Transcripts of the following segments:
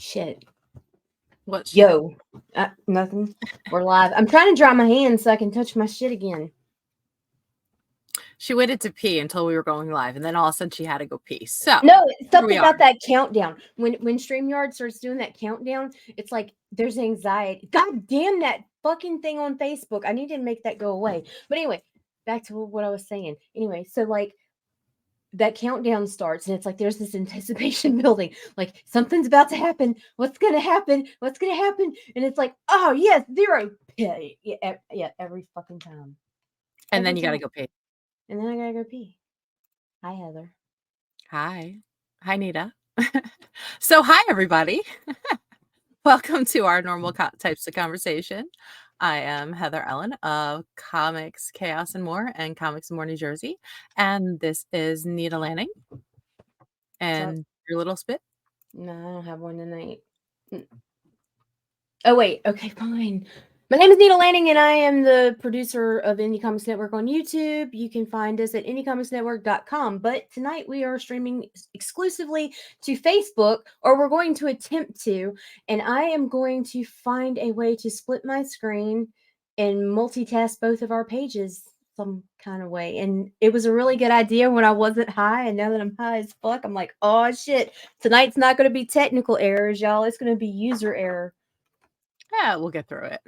Shit. What shit? Yo. Nothing. We're live. I'm trying to dry my hands so I can touch my shit again. She waited to pee until we were going live, and then all of a sudden she had to go pee. So no, it's something are. about that countdown. When StreamYard starts doing that countdown, it's like there's anxiety. God damn that fucking thing on Facebook. I need to make that go away. But anyway, back to what I was saying. Anyway, so like that countdown starts and it's like there's this anticipation building, like something's about to happen. What's gonna happen? What's gonna happen? And it's like, oh yes, 0. Yeah, every fucking time. And then you gotta go pee. And then I gotta go pee. Hi, Heather. Hi, Nita. So hi everybody. Welcome to our normal types of conversation. I am Heather Ellen of Comics, Chaos, and More, and Comics and More, New Jersey. And this is Nita Lanning. And your little spit? No, I don't have one tonight. Oh, wait. Okay, fine. My name is Nita Lanning, and I am the producer of Indie Comics Network on YouTube. You can find us at indiecomicsnetwork.com. But tonight we are streaming exclusively to Facebook, or we're going to attempt to. And I am going to find a way to split my screen and multitask both of our pages some kind of way. And it was a really good idea when I wasn't high. And now that I'm high as fuck, I'm like, oh shit, tonight's not going to be technical errors, y'all. It's going to be user error. Yeah, we'll get through it.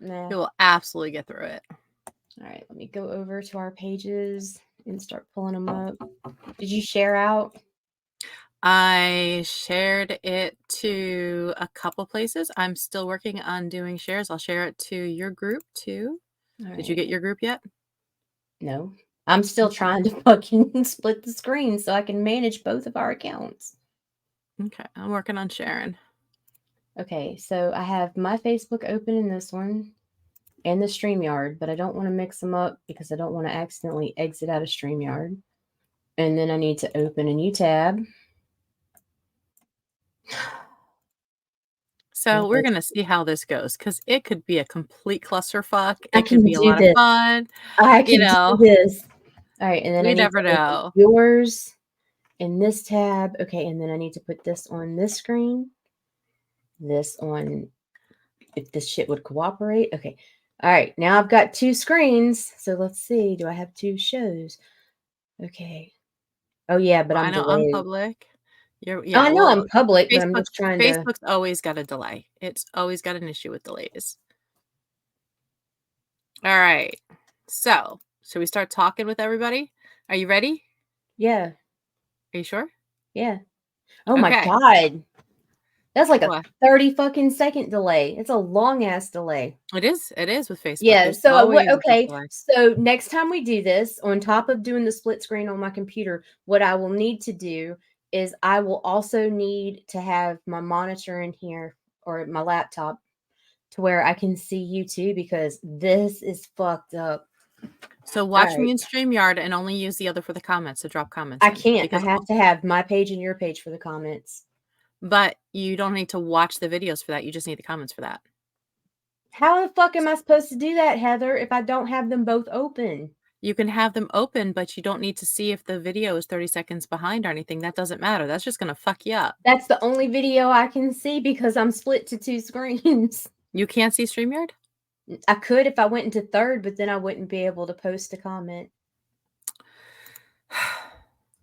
Nah. We will absolutely get through it. All right, let me go over to our pages and start pulling them up. Did you share out? I shared it to a couple places. I'm still working on doing shares. I'll share it to your group too. Did you get your group yet? No. I'm still trying to fucking split the screen so I can manage both of our accounts. Okay, I'm working on sharing. Okay, so I have my Facebook open in this one and the StreamYard, but I don't want to mix them up because I don't want to accidentally exit out of StreamYard. And then I need to open a new tab. So we're going to see how this goes because it could be a complete clusterfuck. It could be a lot of fun. I can do this. All right, and then we I need never to know. Yours in this tab. Okay, and then I need to put this on this screen. This on, if this shit would cooperate. Okay. All right, now I've got 2 screens. So let's see. Do I have 2 shows? Okay. Oh yeah, but I'm delayed. I'm public. I know I'm public, but I'm just trying to. Facebook's always got a delay. It's always got an issue with delays. All right. So, should we start talking with everybody? Are you ready? Yeah. Are you sure? Yeah. Oh my God. That's like a 30 fucking second delay. It's a long ass delay. It is. It is with Facebook. Yeah. So okay. So next time we do this, on top of doing the split screen on my computer, what I will need to do is I will also need to have my monitor in here or my laptop to where I can see you too, because this is fucked up. So watch me in StreamYard and only use the other for the comments. So drop comments. I can't. I have to have my page and your page for the comments. But you don't need to watch the videos for that. You just need the comments for that. How the fuck am I supposed to do that, Heather, if I don't have them both open? You can have them open, but you don't need to see if the video is 30 seconds behind or anything. That doesn't matter. That's just going to fuck you up. That's the only video I can see because I'm split to 2 screens. You can't see StreamYard? I could if I went into third, but then I wouldn't be able to post a comment.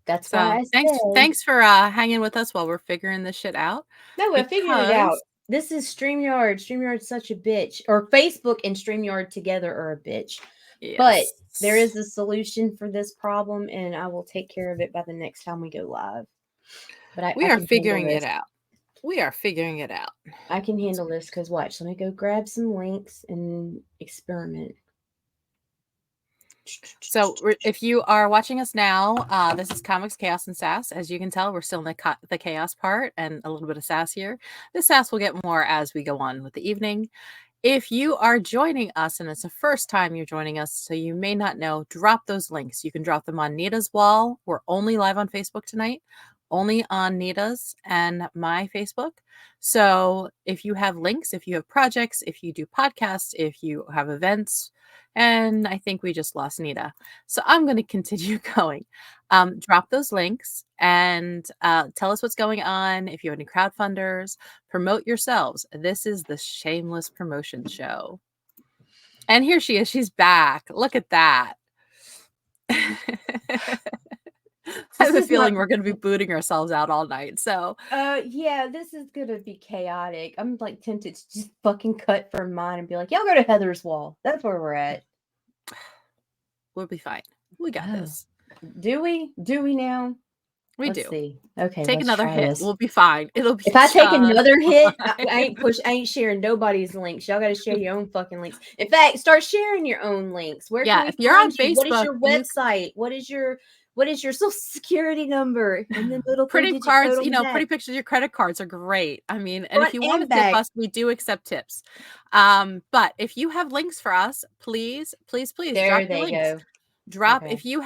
That's why I said. Thanks for hanging with us while we're figuring this shit out. No, I figured it out. This is StreamYard. StreamYard's such a bitch. Or Facebook and StreamYard together are a bitch. Yes. But there is a solution for this problem, and I will take care of it by the next time we go live. But we are figuring it out. We are figuring it out. I can handle this because watch. Let me go grab some links and experiment. So if you are watching us now, this is Comics, Chaos, and Sass. As you can tell, we're still in the chaos part and a little bit of sass here. The sass will get more as we go on with the evening. If you are joining us and it's the first time you're joining us, so you may not know, drop those links. You can drop them on Nita's wall. We're only live on Facebook tonight. only on Nita's and my Facebook. So if you have links, if you have projects, if you do podcasts, if you have events, and I think we just lost Nita. So I'm going to continue going. Drop those links and tell us what's going on. If you have any crowdfunders, promote yourselves. This is the Shameless Promotion Show. And here she is. She's back. Look at that. I have a feeling we're going to be booting ourselves out all night. So, yeah, this is going to be chaotic. I'm like tempted to just fucking cut from mine and be like, y'all go to Heather's wall. That's where we're at. We'll be fine. We got this. Do we? Do we now? Let's do. See. Okay, take another hit. This. We'll be fine. It'll be. If I take another hit, I ain't sharing nobody's links. Y'all got to share your own fucking links. In fact, start sharing your own links. Where can we if you're on Facebook, what is your website? What is your social security number? And then little pretty cards, pretty pictures of your credit cards are great. I mean, and if you want to tip us, we do accept tips. But if you have links for us, please there drop they links. Go. Drop if you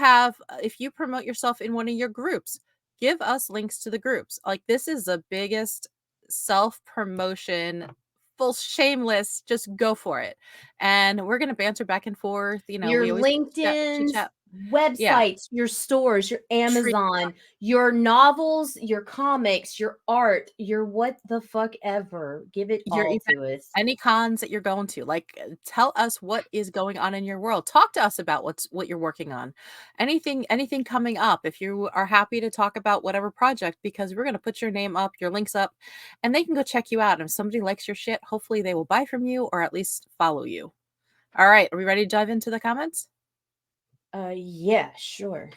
promote yourself in one of your groups, give us links to the groups. Like, this is the biggest self-promotion, full shameless, just go for it. And we're gonna banter back and forth. Your we always LinkedIn, websites, your stores, your Amazon, your novels, your comics, your art, your what the fuck ever. Give it all to us. Any cons that you're going to, like, tell us what is going on in your world. Talk to us about what you're working on. Anything coming up. If you are happy to talk about whatever project, because we're going to put your name up, your links up, and they can go check you out. And if somebody likes your shit, hopefully they will buy from you or at least follow you. All right. Are we ready to dive into the comments? Yeah, sure.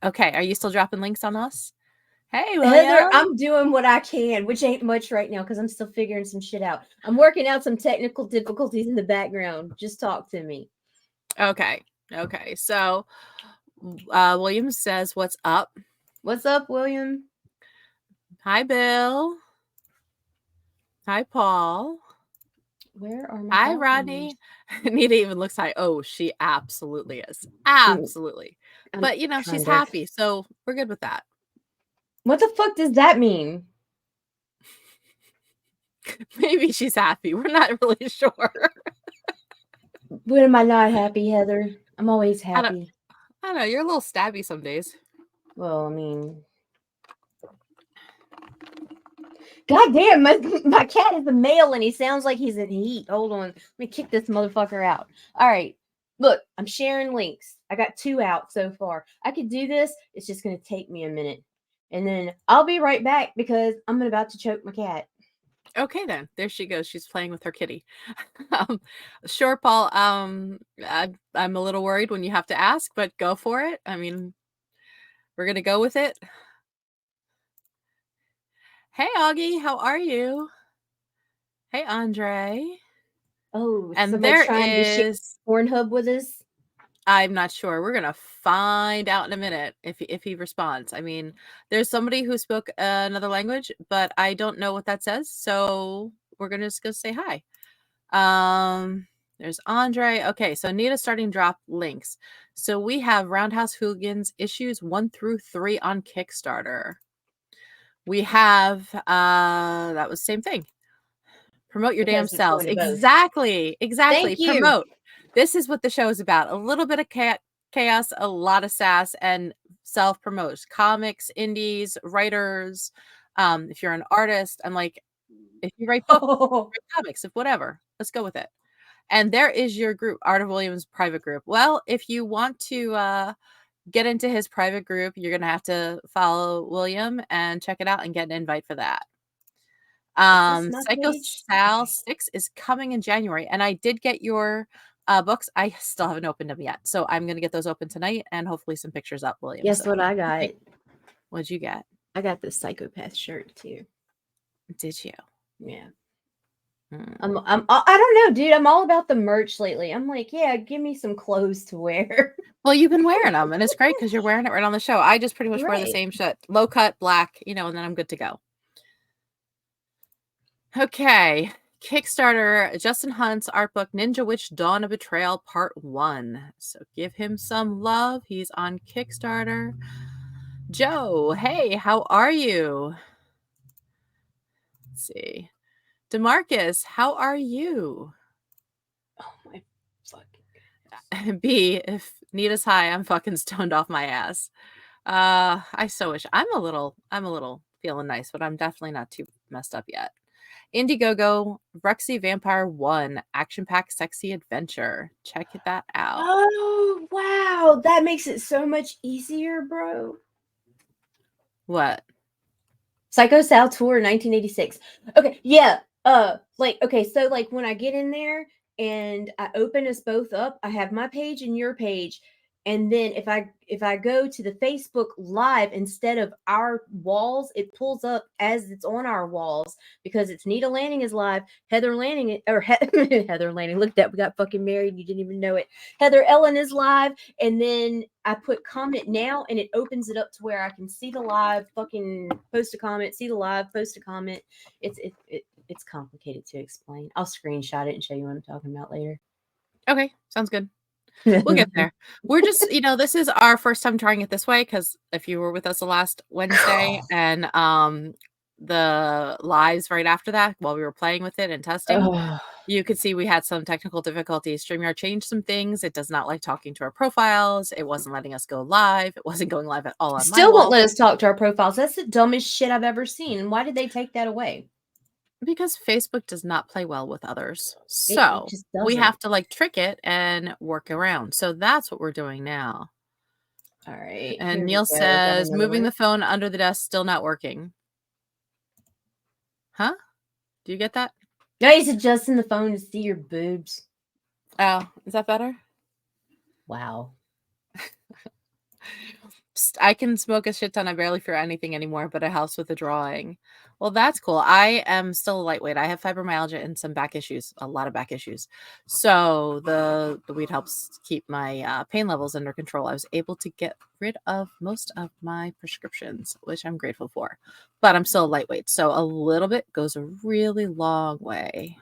Okay. Are you still dropping links on us? Hey, William. Heather, I'm doing what I can, which ain't much right now because I'm still figuring some shit out. I'm working out some technical difficulties in the background. Just talk to me. Okay. So, William says, "What's up?" What's up, William? Hi, Bill. Hi, Paul. Where are my Hi, Rodney. Nita even looks high. Oh, she absolutely is. Absolutely. But, she's happy. So we're good with that. What the fuck does that mean? Maybe she's happy. We're not really sure. When am I not happy, Heather? I'm always happy. I don't know. You're a little stabby some days. Well, I mean... God damn, my cat is a male and he sounds like he's in heat. Hold on. Let me kick this motherfucker out. All right. Look, I'm sharing links. I got 2 out so far. I could do this. It's just going to take me a minute. And then I'll be right back because I'm about to choke my cat. Okay, then. There she goes. She's playing with her kitty. Sure, Paul. I'm a little worried when you have to ask, but go for it. I mean, we're going to go with it. Hey, Augie, how are you? Hey, Andre. Oh, and there trying to share Pornhub with us? I'm not sure. We're gonna find out in a minute if he responds. I mean, there's somebody who spoke another language, but I don't know what that says. So we're gonna just go say hi. There's Andre. Okay, so Nita's starting to drop links. So we have Roundhouse Hooligans issues 1 through 3 on Kickstarter. We have that was the same thing. Promote your damn selves. Exactly. Thank you. Promote. This is what the show is about. A little bit of chaos, a lot of sass, and self-promote. Comics, indies, writers. If you're an artist, I'm like, if you write books, write comics, if whatever, let's go with it. And there is your group, Art of William's private group. Well, if you want to get into his private group, you're going to have to follow William and check it out and get an invite for that. Psycho Sal 6 is coming in January, and I did get your books. I still haven't opened them yet, so I'm gonna get those open tonight and hopefully some pictures up, William. Guess what I got? What'd you get? I got the Psychopath shirt too. Did you? Yeah. I don't know, dude. I'm all about the merch lately. I'm like, yeah, give me some clothes to wear. Well, you've been wearing them, and it's great because you're wearing it right on the show. I just pretty much wear the same shit, low cut, black, and then I'm good to go. Okay, Kickstarter, Justin Hunt's art book, Ninja Witch Dawn of Betrayal, Part 1. So give him some love. He's on Kickstarter. Joe, hey, how are you? Let's see. DeMarcus, how are you? Oh my fucking B, if Nita's high, I'm fucking stoned off my ass. I so wish I'm a little feeling nice, but I'm definitely not too messed up yet. Indiegogo, Rexy Vampire 1, action packed sexy adventure. Check that out. Oh wow, that makes it so much easier, bro. What? Psycho Sal Tour 1986. Okay, yeah. Okay, so like when I get in there and I open us both up, I have my page and your page. And then if I go to the Facebook live instead of our walls, it pulls up as it's on our walls because it's Nita Lanning is live, Heather Lanning or Heather Lanning. Look at that, we got fucking married. You didn't even know it. Heather Ellen is live, and then I put comment now and it opens it up to where I can see the live, fucking post a comment, see the live, post a comment. It's complicated to explain. I'll screenshot it and show you what I'm talking about later. Okay, sounds good. We'll get there. We're just, this is our first time trying it this way because if you were with us the last Wednesday and the lives right after that while we were playing with it and testing, you could see we had some technical difficulties. StreamYard changed some things. It does not like talking to our profiles. It wasn't letting us go live. It wasn't going live at all on my Still won't wall. let us talk to our profiles. That's the dumbest shit I've ever seen. Why did they take that away? Because Facebook does not play well with others. It So just we doesn't. have to like trick it and work around. So that's what we're doing now. All right. And Here Neil we go. Got says, another moving one. the phone under the desk, still not working. Huh? Do you get that? No, he's adjusting the phone to see your boobs. Oh, is that better? Wow. Psst, I can smoke a shit ton. I barely fear anything anymore, but it helps with the drawing. Well, that's cool. I am still a lightweight. I have fibromyalgia and some back issues, a lot of back issues. So the weed helps keep my pain levels under control. I was able to get rid of most of my prescriptions, which I'm grateful for. But I'm still a lightweight. So a little bit goes a really long way.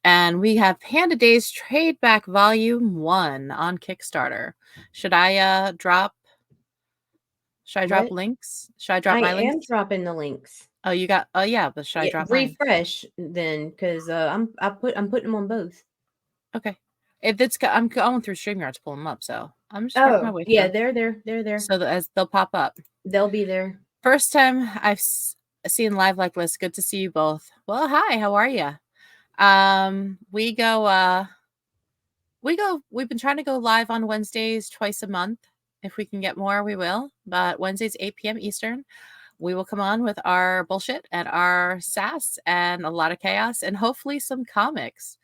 And we have Panda Days Trade Back Volume 1 on Kickstarter. Should I drop What? links? Should I drop I my am links? dropping the links. Oh, you got yeah, but should I Yeah, drop mine? refresh then, because I'm putting them on both. Okay. If it's I'm going through StreamYard to pull them up, so I'm just working my Oh way yeah, through. they're there. So that as they'll pop up. They'll be there. First time I've seen live like this. Good to see you both. Well, hi, how are you? We've been trying to go live on Wednesdays twice a month. If we can get more, we will. But Wednesdays, 8 p.m. Eastern, we will come on with our bullshit and our sass and a lot of chaos and hopefully some comics.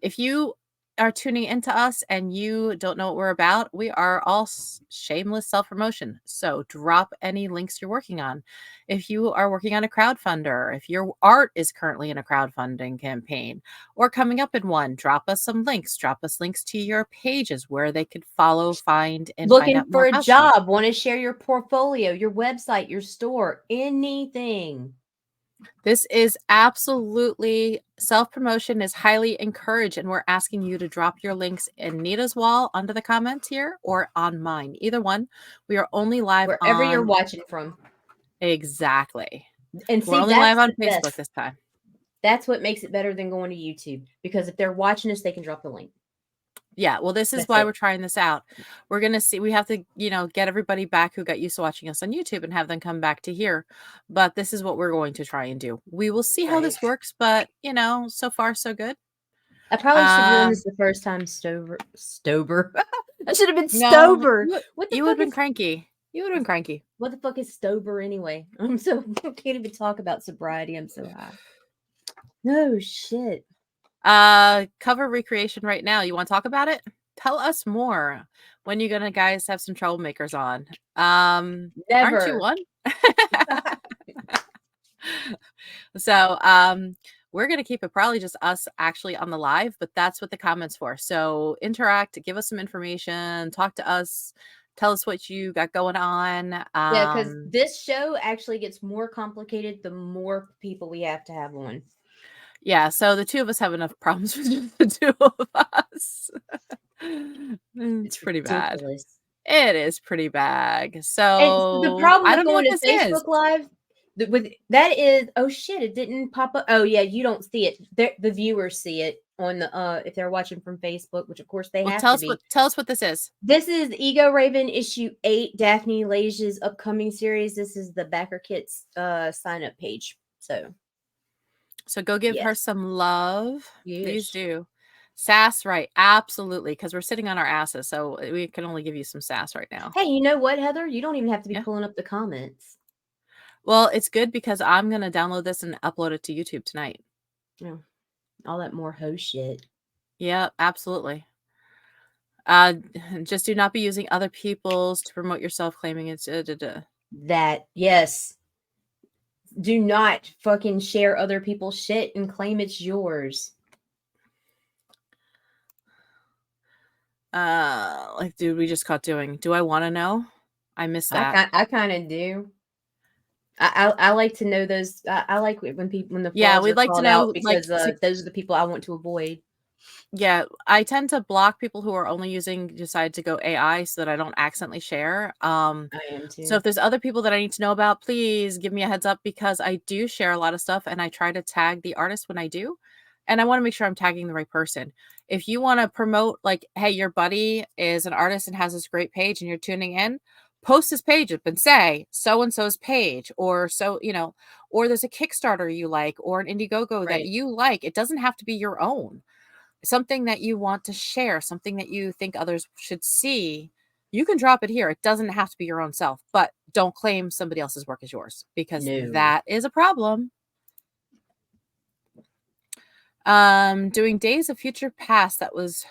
If you are tuning into us and you don't know what we're about, we are all shameless self-promotion. So drop any links you're working on. If you are working on a crowdfunder, if your art is currently in a crowdfunding campaign or coming up in one, drop us some links. Drop us links to your pages where they could follow, find, and find Looking out for more a about you. job, want to share your portfolio, your website, your store, anything. This is absolutely self-promotion is highly encouraged, and we're asking you to drop your links in Nita's wall under the comments here or on mine. Either one. We are only live Wherever you're on watching from. exactly. And We're see, only that's live on the Facebook best. this time. That's what makes it better than going to YouTube. Because if they're watching us, they can drop the link. Yeah, well, this is That's why it. we're trying this out. We're going to see, we have to, get everybody back who got used to watching us on YouTube and have them come back to here. But this is what we're going to try and do. We will see how Right. this works, but, so far, so good. I probably should have done this the first time. Stober. I should have been No, Stober. What the you would fuck have been is cranky. You would have been cranky. what the fuck is Stober anyway? I'm so I can't even talk about sobriety. I'm so high. No shit. Cover recreation right now. You want to talk about it? Tell us more. When you gonna guys have some troublemakers on? Aren't you Never. one? So, we're gonna keep it probably just us actually on the live, but that's what the comments for. So interact, give us some information, talk to us, tell us what you got going on. Yeah, because this show actually gets more complicated the more people we have to have on. Yeah, so the two of us have enough problems with just the two of us. It's pretty bad. Ridiculous. It is pretty bad. And the So problem I with don't know going what to this is. Facebook Live with that is, oh shit, it didn't pop up. Oh yeah, you don't see it. The viewers see it on the if they're watching from Facebook, which of course they Well, have to be. tell us what this is. This is Ego Raven issue 8, Daphne Leja's upcoming series. This is the Backer Kits sign up page. So go give her yes. some love. Please Yes. do. Sass, right? Absolutely, because we're sitting on our asses, so we can only give you some sass right now. Hey, you know what, Heather? You don't even have to be Yeah. pulling up the comments. Well, it's good because I'm gonna download this and upload it to YouTube tonight. Yeah. All that more ho shit. Yeah, absolutely. Just do not be using other people's to promote yourself, claiming it's That, yes. Do not fucking share other people's shit and claim it's yours. like, dude, we just caught doing. Do I want to know? I missed that. I kind of do. I like to know those. I like when the Yeah, frauds we'd are like to called out know, like, because those are the people I want to avoid. yeah, I tend to block people who are only decide to go AI so that I don't accidentally share. I am So too. if there's other people that I need to know about, please give me a heads up because I do share a lot of stuff and I try to tag the artist when I do. And I want to make sure I'm tagging the right person. If you want to promote, like, hey, your buddy is an artist and has this great page and you're tuning in, post his page up and say so and so's page, or so, or there's a Kickstarter you like, or an Indiegogo that Right. you like. It doesn't have to be your own. Something that you want to share, something that you think others should see, you can drop it here. It doesn't have to be your own self, but don't claim somebody else's work as yours because No. that is a problem. Doing Days of Future Past, that was,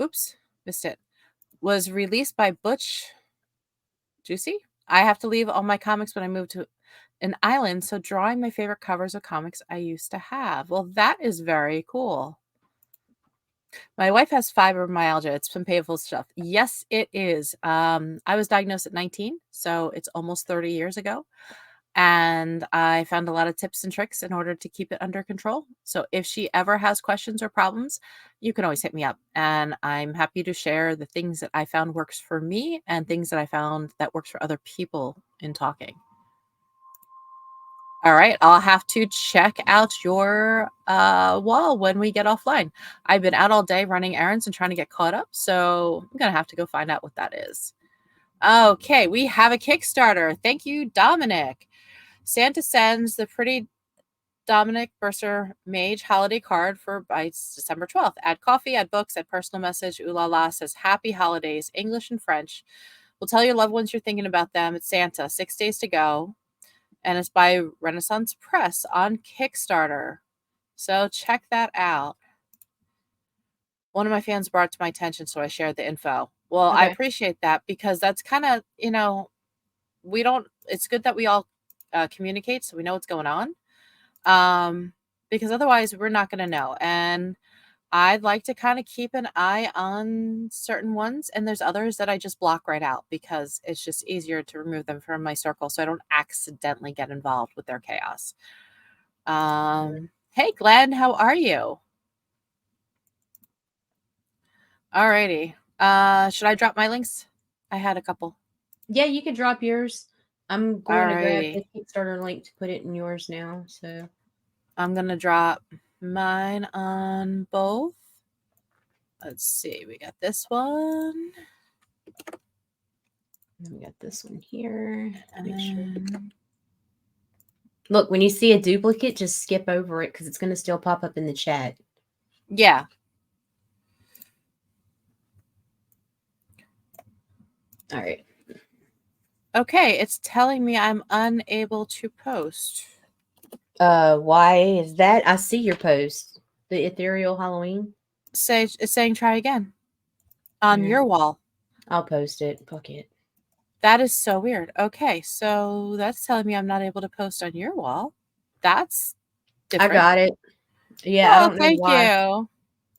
oops, missed it, was released by Butch Juicy. I have to leave all my comics when I move to an island, so drawing my favorite covers of comics I used to have. Well, that is very cool. My wife has fibromyalgia. It's some painful stuff. Yes, it is. I was diagnosed at 19, so it's almost 30 years ago. And I found a lot of tips and tricks in order to keep it under control. So if she ever has questions or problems, you can always hit me up. And I'm happy to share the things that I found works for me and things that I found that works for other people in talking. All right, I'll have to check out your wall when we get offline. I've been out all day running errands and trying to get caught up, so I'm going to have to go find out what that is. Okay, we have a Kickstarter. Thank you, Dominic. Santa sends the pretty Dominic Burser Mage holiday card by December 12th. Add coffee, add books, add personal message. Ooh la la, says happy holidays, English and French. We'll tell your loved ones you're thinking about them. It's Santa, 6 days to go. And it's by Renaissance Press on Kickstarter. So check that out. One of my fans brought it to my attention, so I shared the info. Well, I Okay. appreciate that because that's kind of, it's good that we all communicate so we know what's going on. Because otherwise we're not going to know. And I'd like to kind of keep an eye on certain ones, and there's others that I just block right out because it's just easier to remove them from my circle so I don't accidentally get involved with their chaos. Hey, Glenn, how are you? Alrighty. Should I drop my links? I had a couple. Yeah, you can drop yours. I'm going to grab the Alrighty. Kickstarter link to put it in yours now. So I'm going to drop mine on both. Let's see. We got this one. then we got this one here. Make sure. And Look, when you see a duplicate, just skip over it because it's going to still pop up in the chat. yeah. All right. Okay, it's telling me I'm unable to post. Why is that? I see your post. The ethereal Halloween. It's saying try again on Yeah. your wall. I'll post it. Fuck it. That is so weird. Okay, so that's telling me I'm not able to post on your wall. That's different. I got it. Yeah, I Oh, don't know thank why. you.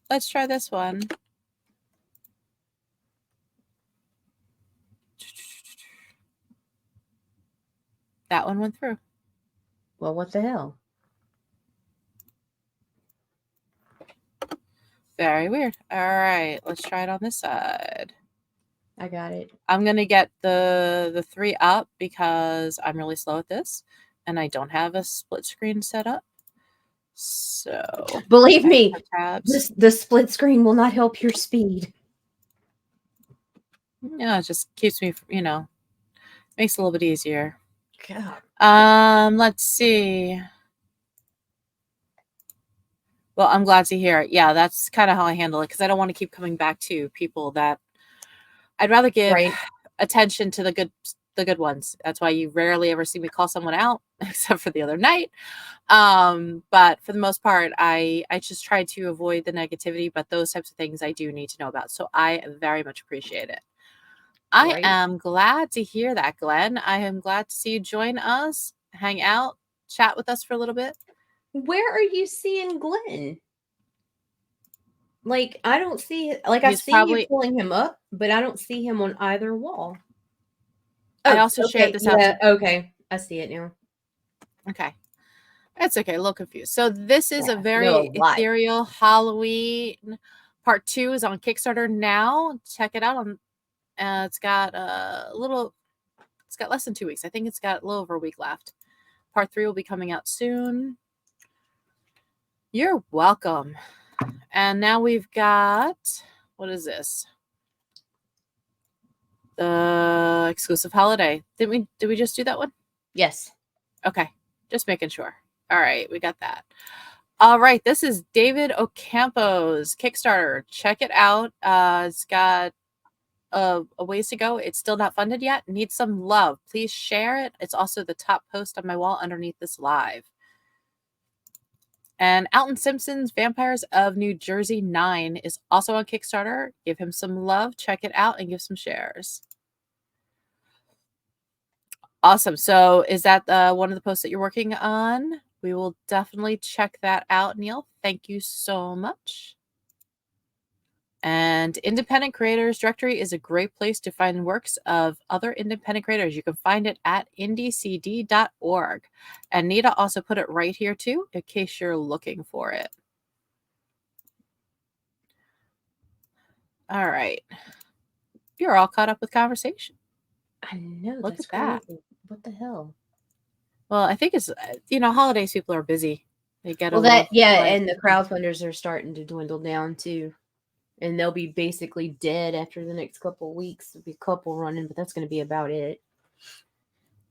Let's try this one. That one went through. Well, what the hell? Very weird. All right, let's try it on this side. I got it. I'm going to get the 3 up because I'm really slow at this and I don't have a split screen set up. So Believe I me, have tabs. the split screen will not help your speed. Yeah, it just keeps me, makes it a little bit easier. God. Let's see. Well, I'm glad to hear it. Yeah, that's kind of how I handle it because I don't want to keep coming back to people that I'd rather give Right. attention to the good ones. That's why you rarely ever see me call someone out, except for the other night. But for the most part, I just try to avoid the negativity, but those types of things I do need to know about. So I very much appreciate it. I Right. am glad to hear that, Glenn. I am glad to see you join us, hang out, chat with us for a little bit. Where are you seeing Glenn? Like, I don't see, like, I He's see probably, you pulling him up, but I don't see him on either wall. I Oh, also shared okay. this out. Yeah, okay. I see it now. Okay. That's okay. A little confused. So this is Yeah, a I know very a lot. ethereal Halloween. Part 2 is on Kickstarter now. Check it out. It's got it's got less than 2 weeks. I think it's got a little over a week left. Part 3 will be coming out soon. You're welcome. And now we've got, what is this? The exclusive holiday. Did we just do that one? Yes. Okay. Just making sure. All right, we got that. All right, this is David Ocampo's Kickstarter. Check it out. It's got a ways to go. It's still not funded yet. Needs some love. Please share it. It's also the top post on my wall underneath this live. And Alton Simpson's Vampires of New Jersey 9 is also on Kickstarter. Give him some love. Check it out and give some shares. Awesome. So is that one of the posts that you're working on? We will definitely check that out, Neil. Thank you so much. And Independent Creators Directory is a great place to find works of other independent creators. You can find it at indiecd.org. And Nita also put it right here too, in case you're looking for it. All right. You're all caught up with conversation. I know. Look That's at that. crazy. What the hell? Well, I think it's, holidays, people are busy. They get Well, a little and the crowdfunders are starting to dwindle down too. And they'll be basically dead after the next couple of weeks. There'll be a couple running, but that's going to be about it.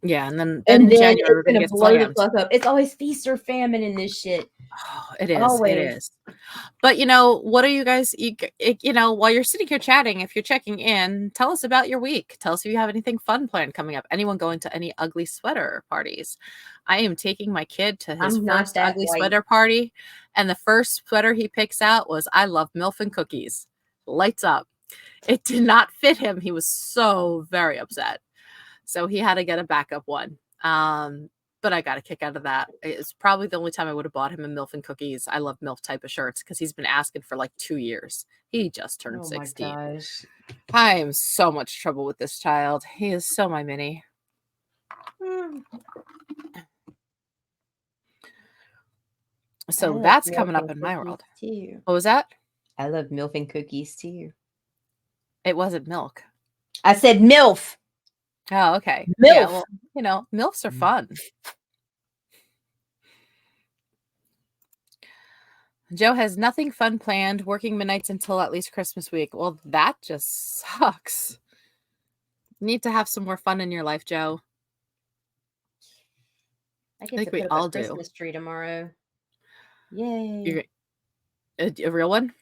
Yeah, and then And in then January, we're it's going to going to get blow the slammed. fuck up. It's always feast or famine in this shit. Oh, it is. Always. It is. But, what are you guys, while you're sitting here chatting, if you're checking in, tell us about your week. Tell us if you have anything fun planned coming up. Anyone going to any ugly sweater parties? I am taking my kid to his I'm not first that ugly white. sweater party. And the first sweater he picks out was, I love MILF and cookies. Lights up. It did not fit him. He was so very upset. So he had to get a backup one. But I got a kick out of that. It's probably the only time I would have bought him a MILF and cookies. I love MILF type of shirts because he's been asking for like 2 years. He just turned 16. My gosh. I am so much trouble with this child. He is so my mini. So that's coming up in my world. Too. What was that? I love MILF and cookies too. It wasn't milk. I said MILF. Oh, okay. MILF. Yeah, well, MILFs are fun. Joe has nothing fun planned, working midnights until at least Christmas week. Well, that just sucks. You need to have some more fun in your life, Joe. I get think to we put up all a do. Christmas tree tomorrow. Yay. A real one?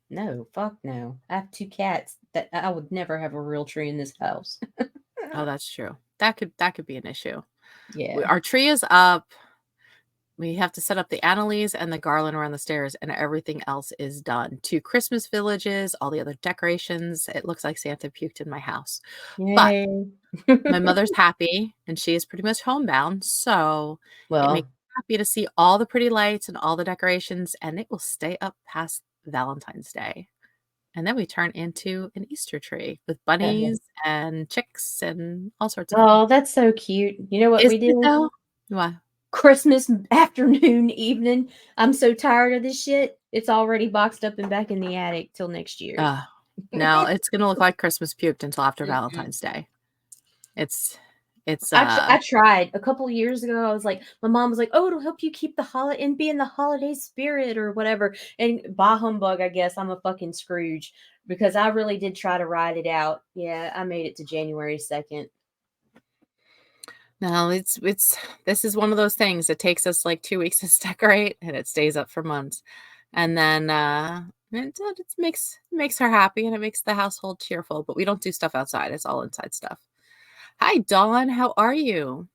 No, fuck no. I have 2 cats that I would never have a real tree in this house. Oh, that's true. That could be an issue. Yeah. Our tree is up. We have to set up the annalise and the garland around the stairs, and everything else is done. 2 Christmas villages, all the other decorations. It looks like Santa puked in my house. Yay. But my mother's happy, and she is pretty much homebound, so it makes me happy to see all the pretty lights and all the decorations, and it will stay up past Valentine's Day. And then we turn into an Easter tree with bunnies and chicks and all sorts of Oh, that's so cute. You know what we Isn't it do? though? What? Christmas afternoon, evening. I'm so tired of this shit. It's already boxed up and back in the attic till next year. No, it's gonna look like Christmas puked until after Valentine's Day. It's I tried a couple of years ago. I was like, my mom was like, "Oh, it'll help you keep the holiday and be in the holiday spirit or whatever." And bah humbug, I guess I'm a fucking Scrooge because I really did try to ride it out. Yeah, I made it to January 2nd. No, it's this is one of those things. It takes us like 2 weeks to decorate, and it stays up for months. And then it makes her happy, and it makes the household cheerful. But we don't do stuff outside; it's all inside stuff. Hi, Dawn. How are you?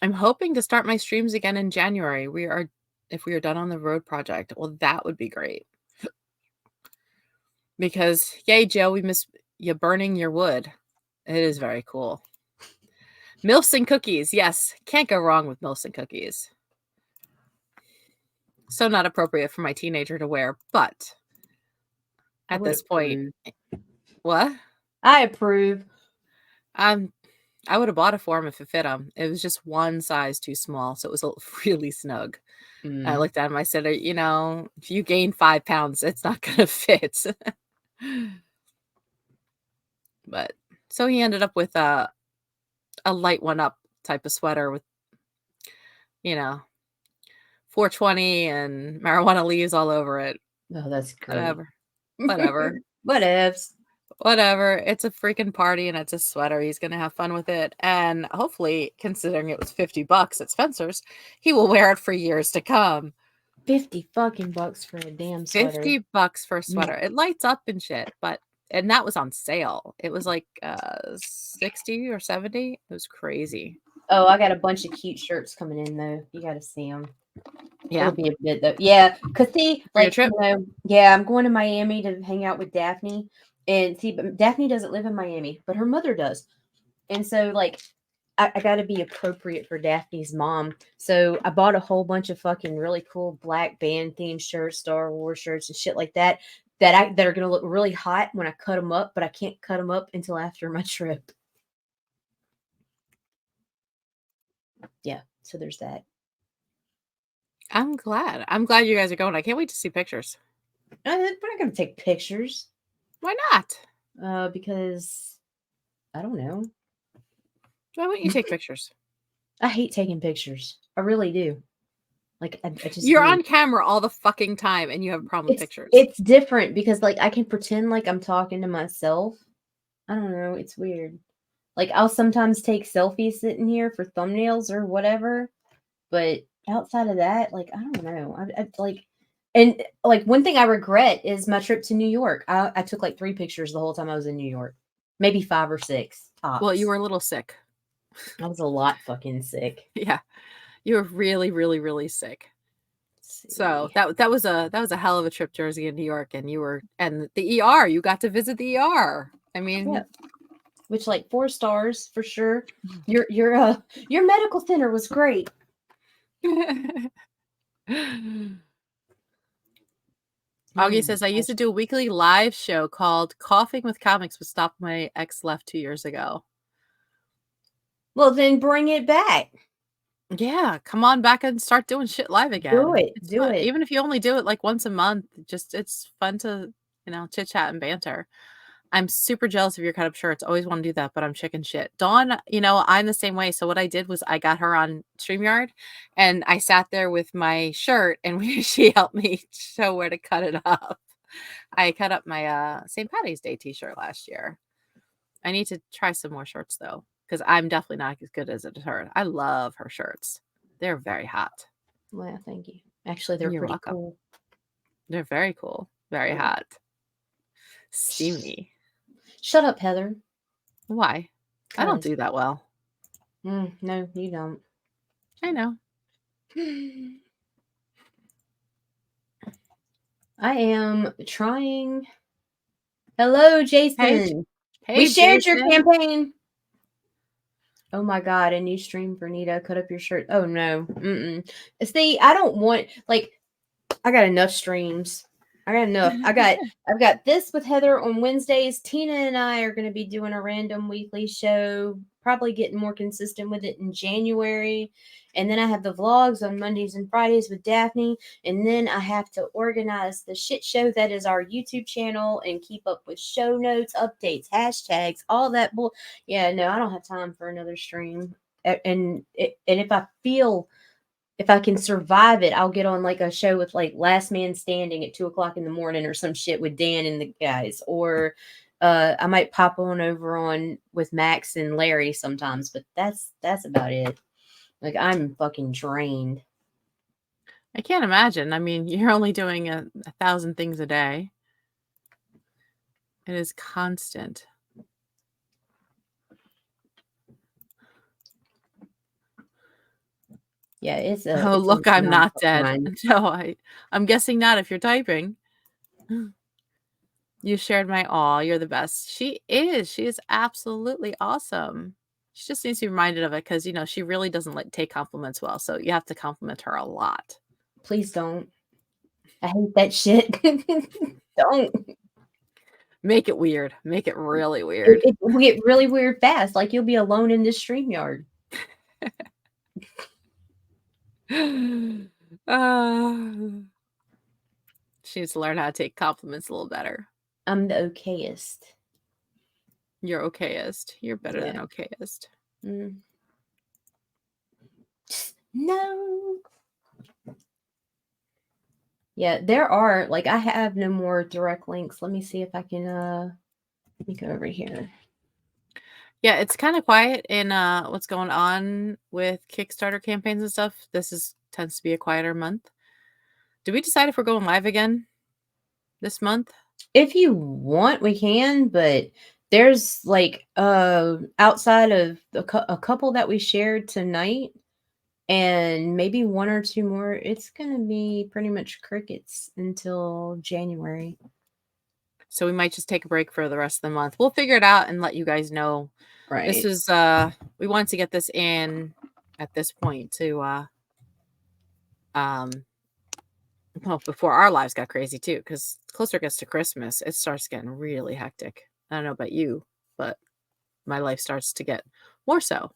I'm hoping to start my streams again in January. If we are done on the road project, well, that would be great. Because yay, Joe, we miss you burning your wood. It is very cool. Milfs and cookies. Yes. Can't go wrong with milfs and cookies. So not appropriate for my teenager to wear, but at this point, what? I approve. I would have bought it for him if it fit him. It was just one size too small, so it was really snug. I looked at him. I said, if you gain 5 pounds, it's not going to fit. But so he ended up with a light one up type of sweater with, 420 and marijuana leaves all over it. Oh, that's great. Whatever. Whatevs. Whatever. It's a freaking party and it's a sweater. He's going to have fun with it. And hopefully, considering it was $50 at Spencer's, he will wear it for years to come. 50 fucking bucks for a damn sweater. $50 for a sweater. It lights up and shit, and that was on sale. It was like 60 or 70. It was crazy. Oh, I got a bunch of cute shirts coming in though. You got to see them. Yeah, it'll be a bit though. Yeah, cause see, For your like trip? yeah, I'm going to Miami to hang out with Daphne, and see, but Daphne doesn't live in Miami, but her mother does, and so like I got to be appropriate for Daphne's mom. So I bought a whole bunch of fucking really cool black band themed shirts, Star Wars shirts, and shit like that. That are gonna look really hot when I cut them up, but I can't cut them up until after my trip. Yeah, so there's that. I'm glad. I'm glad you guys are going. I can't wait to see pictures. We're not gonna take pictures. Why not? Because I don't know. Why wouldn't you take pictures? I hate taking pictures. I really do. Like I just You're do. on camera all the fucking time and you have a problem with pictures. It's different because like I can pretend like I'm talking to myself. I don't know. It's weird. Like I'll sometimes take selfies sitting here for thumbnails or whatever, but outside of that, like I don't know. I like, and like one thing I regret is my trip to New York. I took like 3 pictures the whole time I was in New York, maybe 5 or 6 tops. Well, you were a little sick. I was a lot fucking sick. Yeah, you were really, really, really sick. So that was a hell of a trip, Jersey and New York, and the ER. You got to visit the ER. I mean, yeah. Which like 4 stars for sure. Your medical center was great. Augie says, I used to do a weekly live show called Coughing with Comics, but stopped my ex left 2 years ago. Well, then bring it back. Yeah, come on back and start doing shit live again. Do it. It's do fun. it. Even if you only do it like once a month, it's fun to, chit chat and banter. I'm super jealous of your cut up shirts. Always want to do that, but I'm chicken shit. Dawn, I'm the same way. So what I did was I got her on StreamYard and I sat there with my shirt and she helped me show where to cut it up. I cut up my St. Patty's Day t-shirt last year. I need to try some more shirts though, because I'm definitely not as good as her. I love her shirts. They're very hot. Well, thank you. Actually, they're You're pretty welcome. cool. They're very cool. Very hot. Steamy. Shut up, Heather. Why? I don't do that well. No, you don't. I know. I am trying. Hello, Jason. Hey, we shared Jason. your campaign. Oh my god, a new stream for Nita. Cut up your shirt. Oh no. See, I don't want like I got enough streams. I got enough. I've got this with Heather on Wednesdays. Tina and I are going to be doing a random weekly show probably getting more consistent with it in January. And then I have the vlogs on Mondays and Fridays with Daphne. And then I have to organize the shit show that is our YouTube channel and keep up with show notes, updates, hashtags, all that bull. Yeah, no, I don't have time for another stream. And if I can survive it, I'll get on like a show with like Last Man Standing at 2 o'clock in the morning or some shit with Dan and the guys. Or I might pop on over on with Max and Larry sometimes, but that's about it. Like I'm fucking drained. I can't imagine. I mean, you're only doing 1,000 things a day. It is constant. Yeah, it's Oh, it's a look, I'm not non-stop dead. grind. No, I'm guessing not if you're typing. You shared my awe. You're the best. She is. She is absolutely awesome. She just needs to be reminded of it because, she really doesn't take compliments well. So you have to compliment her a lot. Please don't. I hate that shit. Don't. Make it weird. Make it really weird. It will get really weird fast. Like you'll be alone in this StreamYard. She needs to learn how to take compliments a little better. I'm the okayest. You're okayest. You're better Yeah. than okayest. No. Yeah, there are like I have no more direct links. Let me see if I can let me go over here. Yeah, it's kind of quiet in what's going on with Kickstarter campaigns and stuff. This tends to be a quieter month. Did we decide if we're going live again this month? If you want, we can, but there's like outside of a couple that we shared tonight and maybe one or two more, it's gonna be pretty much crickets until January. So we might just take a break for the rest of the month. We'll figure it out and let you guys know. Right. This is we wanted to get this in at this point to well, before our lives got crazy too, because closer it gets to Christmas, it starts getting really hectic. I don't know about you, but my life starts to get more so.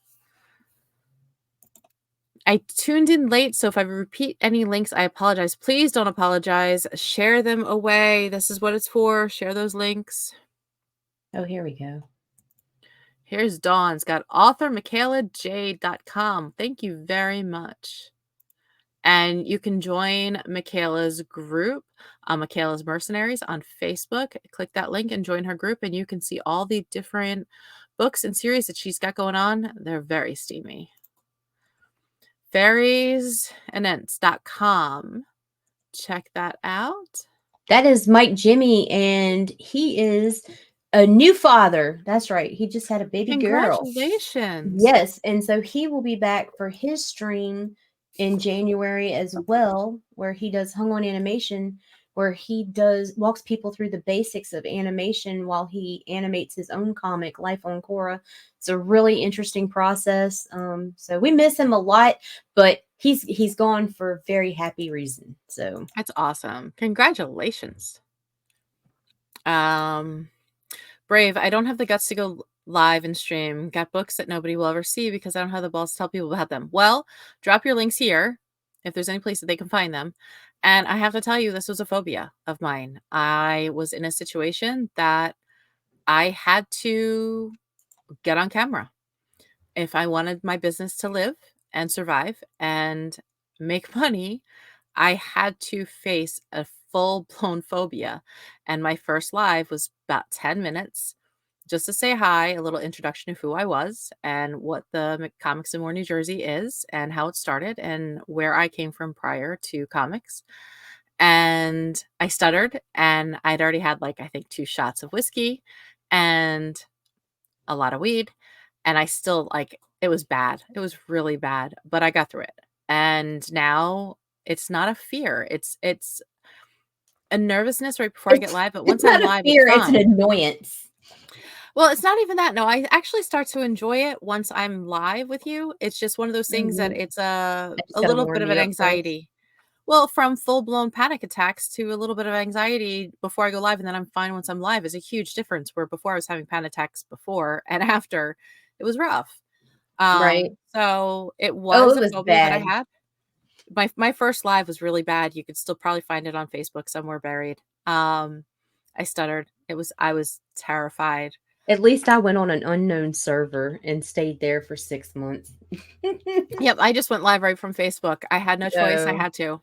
I tuned in late, so if I repeat any links, I apologize. Please don't apologize. Share them away. This is what it's for. Share those links. Oh, here we go. Here's Dawn's got authormichaelaj.com. Thank you very much. And you can join Michaela's group, Michaela's Mercenaries on Facebook. Click that link and join her group, and you can see all the different books and series that she's got going on. They're very steamy. Fairies&ents.com. Check that out. That is Mike Jimmy, and he is a new father. That's right. He just had a baby girl. Congratulations. Yes, and so he will be back for his stream in January as well, where he does hung on animation, where he walks people through the basics of animation while he animates his own comic, Life on Korra. It's a really interesting process. So we miss him a lot, but he's gone for a very happy reason. So That's awesome. Congratulations. Brave, I don't have the guts to go live and stream. Got books that nobody will ever see because I don't have the balls to tell people about them. Well, drop your links here if there's any place that they can find them. And I have to tell you, this was a phobia of mine. I was in a situation that I had to get on camera if I wanted my business to live and survive and make money. I had to face a full-blown phobia. And my first live was about 10 minutes just to say hi, a little introduction of who I was and what the Comics in More New Jersey is and how it started and where I came from prior to comics. And I stuttered, and I'd already had I think 2 shots of whiskey and a lot of weed. And I still it was bad. It was really bad, but I got through it. And now it's not a fear. It's a nervousness right before I get live, but once I'm live, fear, it's it's an fine. annoyance. Well, it's not even that. No, I actually start to enjoy it once I'm live with you. It's just one of those things that it's a little bit of an anxiety. Well, from full-blown panic attacks to a little bit of anxiety before I go live, and then I'm fine once I'm live is a huge difference, where before I was having panic attacks before and after It was rough. Right. So it Oh, was it a was phobia that I bad. had. My first live was really bad. You could still probably find it on Facebook somewhere buried. I stuttered. I was terrified. At least I went on an unknown server and stayed there for 6 months. Yep, I just went live right from Facebook. I had no choice. I No. had to.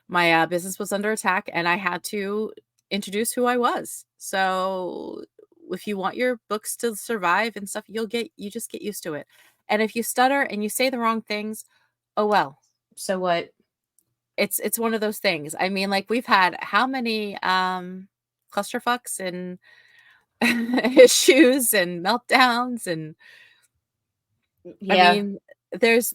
My business was under attack, and I had to introduce who I was. So if you want your books to survive and stuff, you just get used to it. And if you stutter and you say the wrong things, oh well. So what? It's one of those things. I mean, like, we've had how many clusterfucks and issues and meltdowns, and I Yeah. mean, there's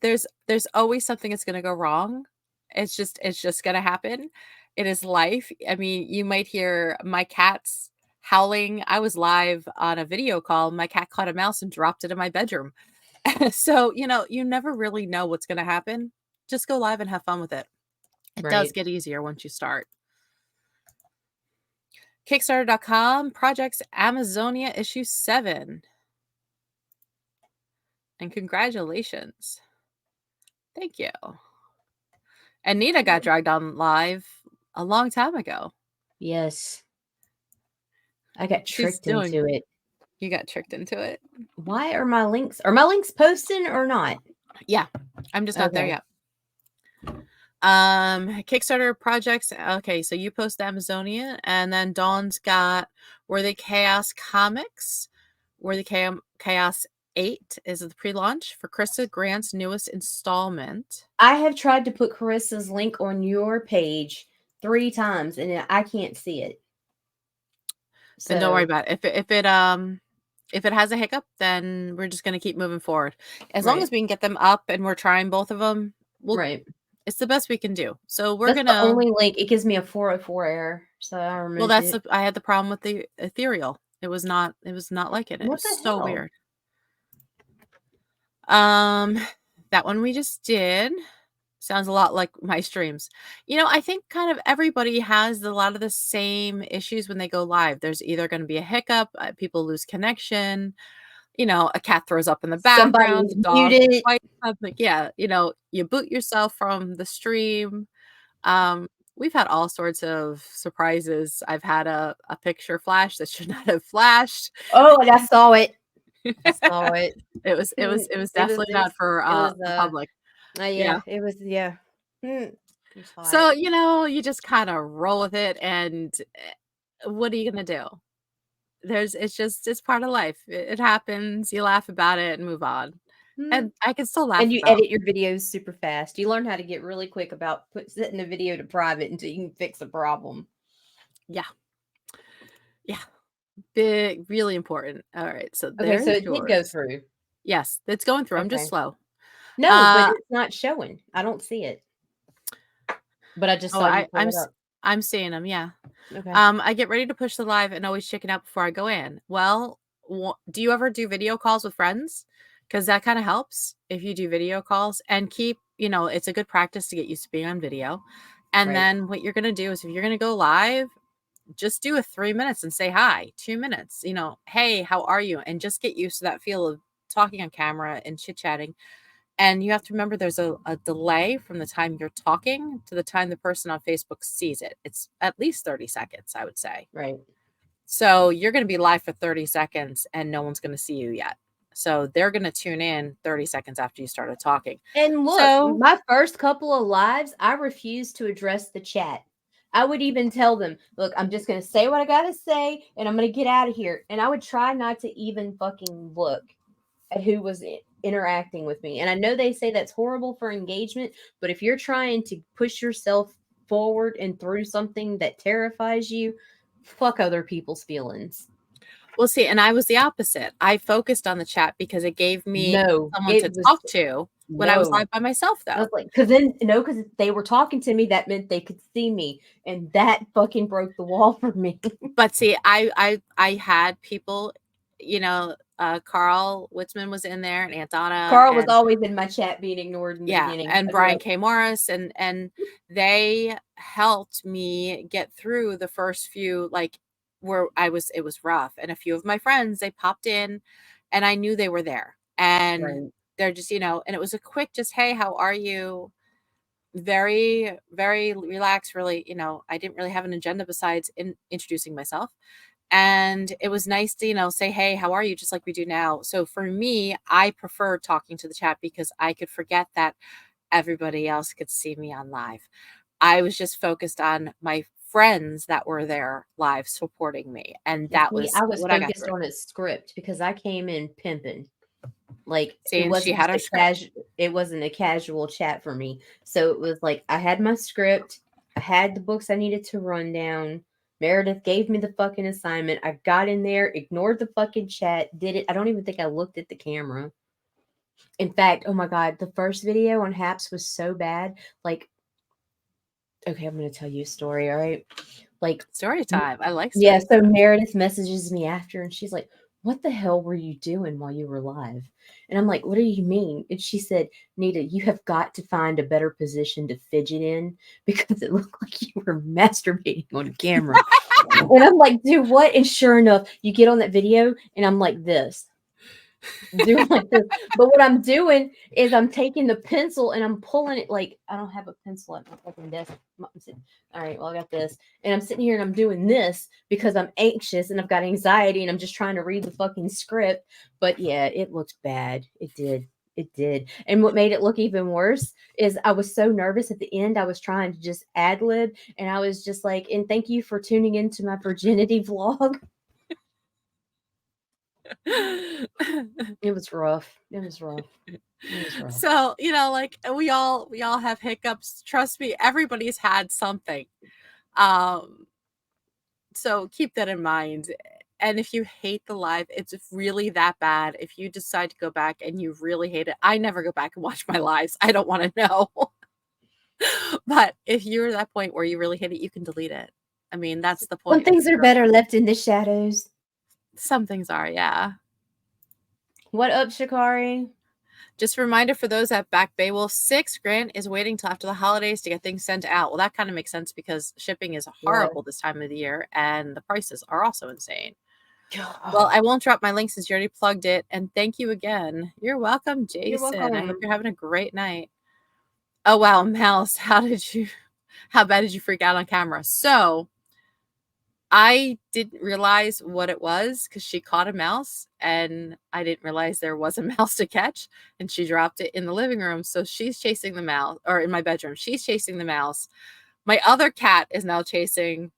always something that's gonna go wrong. It's just gonna happen. It is life. I mean, you might hear my cats howling. I was live on a video call. My cat caught a mouse and dropped it in my bedroom. So, you never really know what's gonna happen. Just go live and have fun with it. It does Right. get easier once you start. Kickstarter.com Projects Amazonia issue 7. And congratulations. Thank you. And Nita got dragged on live a long time ago. Yes. I got She's tricked doing into it. You got tricked into it. Why are my links posting or not? Yeah. I'm just not there Okay. yet. Kickstarter projects. Okay, so you post Amazonia, and then Dawn's got Worthy Chaos Comics. Worthy Chaos 8 is the pre-launch for Krista Grant's newest installment. I have tried to put Carissa's link on your page 3 times and I can't see it. Then don't worry So, about it. If it has a hiccup, then we're just gonna keep moving forward. As long right. as we can get them up and we're trying both of them, Right. it's the best we can do. So we're That's the gonna only link. It gives me a 404 error, so I removed it. I had the problem with the ethereal. It was not liking it. What the It's so hell? weird. Um, that one we just did sounds a lot like my streams. I think kind of everybody has a lot of the same issues when they go live. There's either going to be a hiccup, people lose connection, a cat throws up in the background, Somebody's the dog muted. bites something. Yeah, you boot yourself from the stream. We've had all sorts of surprises. I've had a picture flash that should not have flashed. Oh, and I saw it. I saw it. It was It was definitely not for it was the public. yeah, Yeah. it was yeah. It was hot. So, you just kind of roll with it, and what are you gonna do? It's part of life. It happens. You laugh about it and move on. Mm. And I can still And laugh you about. edit your videos super fast. You learn how to get really quick about setting a video to private until you can fix a problem. Yeah. Yeah. Big, really important. All right. So Okay, so there's it did go yours. through. Yes, it's going through. I'm just Okay. slow. No, but Uh it's not showing. I don't see it. But I just oh, saw you pull it up. I'm seeing them. Yeah. Okay. I get ready to push the live and always chicken out before I go in. Well, do you ever do video calls with friends? Because that kind of helps if you do video calls, and it's a good practice to get used to being on video. And Right. then what you're going to do is, if you're going to go live, just do a 3 minutes and say hi, 2 minutes, hey, how are you? And just get used to that feel of talking on camera and chit chatting. And you have to remember there's a delay from the time you're talking to the time the person on Facebook sees it. It's at least 30 seconds, I would say. Right. So you're going to be live for 30 seconds and no one's going to see you yet. So they're going to tune in 30 seconds after you started talking. And look, So, my first couple of lives, I refused to address the chat. I would even tell them, look, I'm just going to say what I got to say and I'm going to get out of here. And I would try not to even fucking look at who was interacting with me. And I know they say that's horrible for engagement, but if you're trying to push yourself forward and through something that terrifies you, fuck other people's feelings. we'll see. And I was the opposite. I focused on the chat because it gave me No, someone it to was talk to when I was no. live by myself, I was though. like, because they were talking to me, that meant they could see me, and that fucking broke the wall for me. But see, I had people, Carl Witzman was in there, and Aunt Donna, Carl was and always in my chat being ignored in the yeah, beginning. and I knew Brian it. K. Morris, and they helped me get through the first few, like, where it was rough. And a few of my friends, they popped in and I knew they were there. And Right. they're just, and it was a quick, just, hey, how are you? Very, very relaxed, really, I didn't really have an agenda besides introducing myself. And it was nice to, say, hey, how are you? Just like we do now. So for me, I prefer talking to the chat because I could forget that everybody else could see me on live. I was just focused on my friends that were there live supporting me. And And that see, was I was what I got focused through. on a script because I came in pimping. Like, See, it and she wasn't had just her a script. it wasn't a casual chat for me. So it was like I had my script, I had the books I needed to run down. Meredith gave me the fucking assignment. I got in there, ignored the fucking chat, did it. I don't even think I looked at the camera. In fact, oh my god, the first video on Haps was so bad. Like, okay, I'm gonna tell you a story, all right? Like, Story time. I like yeah, story so time. Meredith messages me after and she's like, "What the hell were you doing while you were live?" And I'm like, "What do you mean?" And she said, "Nita, you have got to find a better position to fidget in because it looked like you were masturbating on camera." And I'm like, "Dude, what?" And sure enough, you get on that video and I'm like this. Doing like this. But what I'm doing is I'm taking the pencil and I'm pulling it like I don't have a pencil at my fucking desk. All right, well, I got this. And I'm sitting here and I'm doing this because I'm anxious and I've got anxiety and I'm just trying to read the fucking script. But yeah, it looked bad. It did. It did. And what made it look even worse is I was so nervous at the end. I was trying to just ad lib and I was just like, and thank you for tuning into my virginity vlog. It was rough. It was rough. It was rough. So, like we all have hiccups. Trust me, everybody's had something. Um, so keep that in mind. And if you hate the live, it's really that bad. If you decide to go back and you really hate it, I never go back and watch my lives. I don't want to know. But if you're at that point where you really hate it, you can delete it. I mean, that's the Some point of things are better left in the shadows. some things are, yeah. What up, Shikari? Just a reminder for those at Back Bay, well, 6 grant is waiting till after the holidays to get things sent out. Well, that kind of makes sense because shipping is Yeah. horrible this time of the year and the prices are also insane. Well, I won't drop my link since you already plugged it. And thank you again. You're welcome, You're Jason. I hope welcome. you're having a great night. Oh, wow, Mouse, how bad did you freak out on camera? So I didn't realize what it was because she caught a mouse and I didn't realize there was a mouse to catch and she dropped it in the living room. So she's chasing the mouse, or in my bedroom, she's chasing the mouse. My other cat is now chasing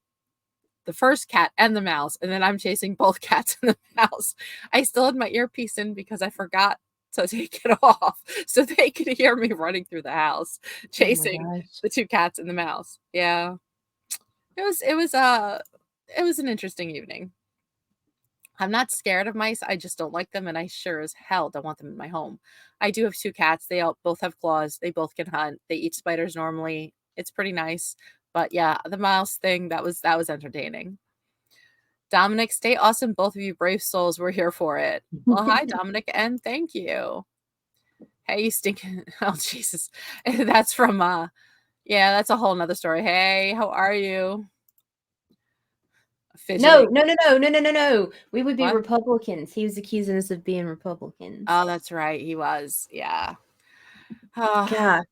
the first cat and the mouse, and then I'm chasing both cats and the mouse. I still had my earpiece in because I forgot to take it off so they could hear me running through the house Oh my chasing gosh. the 2 cats and the mouse. Yeah. It was an interesting evening. I'm not scared of mice. I just don't like them, and I sure as hell don't want them in my home. I do have 2 cats. They both have claws. They both can hunt. They eat spiders normally. It's pretty nice. But yeah, the mouse thing, that was entertaining. Dominic, stay awesome. Both of you brave souls. We're here for it. Well, hi, Dominic, and thank you. Hey, you stinking. Oh, Jesus. That's from, yeah, that's a whole nother story. Hey, how are you? No, Fidgeting. no, no, no, no, no, no, no. We would be What? Republicans. He was accusing us of being Republicans. Oh, that's right. He was. Yeah. Ah, God.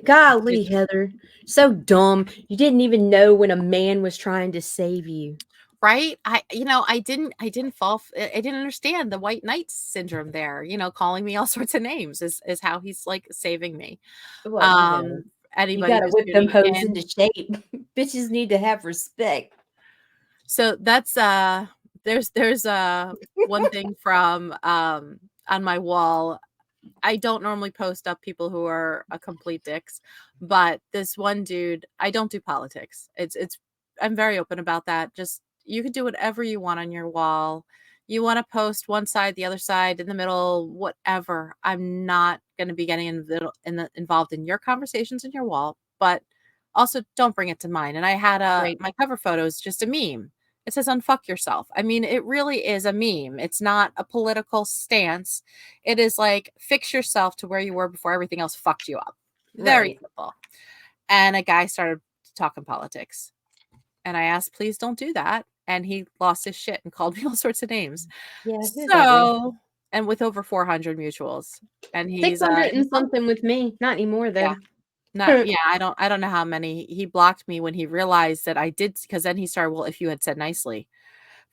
Golly, Heather. So dumb. You didn't even know when a man was trying to save you. right? I didn't I didn't understand the white knight syndrome there, calling me all sorts of names is how he's like saving me. Well, Um, you anybody gotta who's whip them tuning hoes in. into shape. Bitches need to have respect. So that's there's one thing from on my wall. I don't normally post up people who are a complete dicks, but this one dude, I don't do politics. It's I'm very open about that. Just you can do whatever you want on your wall. You want to post one side, the other side, in the middle, whatever. I'm not going to be getting involved in your conversations in your wall, but also don't bring it to mine. And I had Right. my cover photo is just a meme. It says unfuck yourself. I mean, it really is a meme. It's not a political stance. It is like fix yourself to where you were before everything else fucked you up. Very Right. simple. And a guy started talking politics. And I asked, please don't do that. And he lost his shit and called me all sorts of names. Yeah, who's ugly? So, and with over 400 mutuals. And he's 600 and he's on, something with me. Not anymore yeah. though. Not yeah, I don't know how many. He blocked me when he realized that I did, because then he started, "Well, if you had said nicely."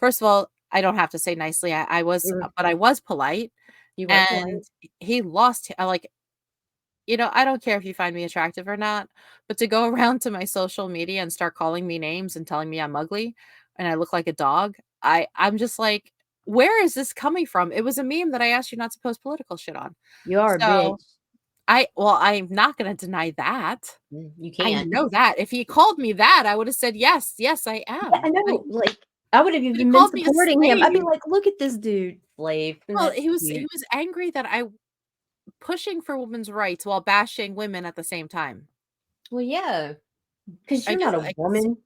First of all, I don't have to say nicely. I was, Mm, but I was polite, you were polite. and he lost, like, I don't care if you find me attractive or not, but to go around to my social media and start calling me names and telling me I'm ugly and I look like a dog, I'm just like, "Where is this coming from?" It was a meme that I asked you not to post political shit on. You are a So, bitch. I'm not gonna deny that. You I can't. know that. If he called me that, I would have said, "Yes, yes, I Yeah, am." I But know. Like, I would have he could have even been called me a supporting him. I'd be slave. like, look at this dude, slave. And Well, that's he cute. was angry that I pushing for women's rights while bashing women at the same time. Well, yeah, because I you're guess not a I guess woman.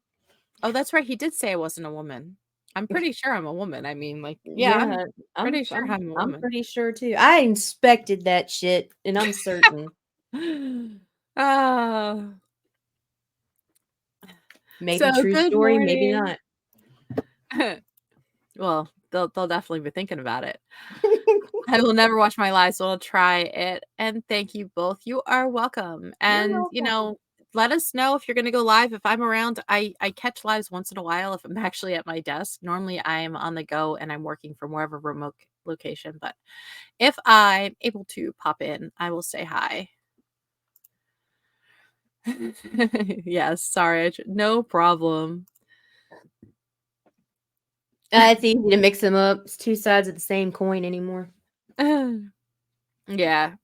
Oh, that's right, he did say I wasn't a woman. I'm pretty sure I'm a woman. I mean, like, yeah, I'm Yeah, pretty sure I'm a I'm woman. pretty sure too. I inspected that shit, and I'm certain. Ah, Maybe so true good story, maybe morning. not. Well, they'll definitely be thinking about it. I will never watch my live, so I'll try it, and thank you both. You are welcome, You're and, welcome. let us know if you're gonna go live. If I'm around, I catch lives once in a while if I'm actually at my desk. Normally, I'm on the go and I'm working from wherever remote location, but if I'm able to pop in, I will say hi. Yes, sorry, no problem. It's easy to mix them up. It's two sides of the same coin anymore. Yeah,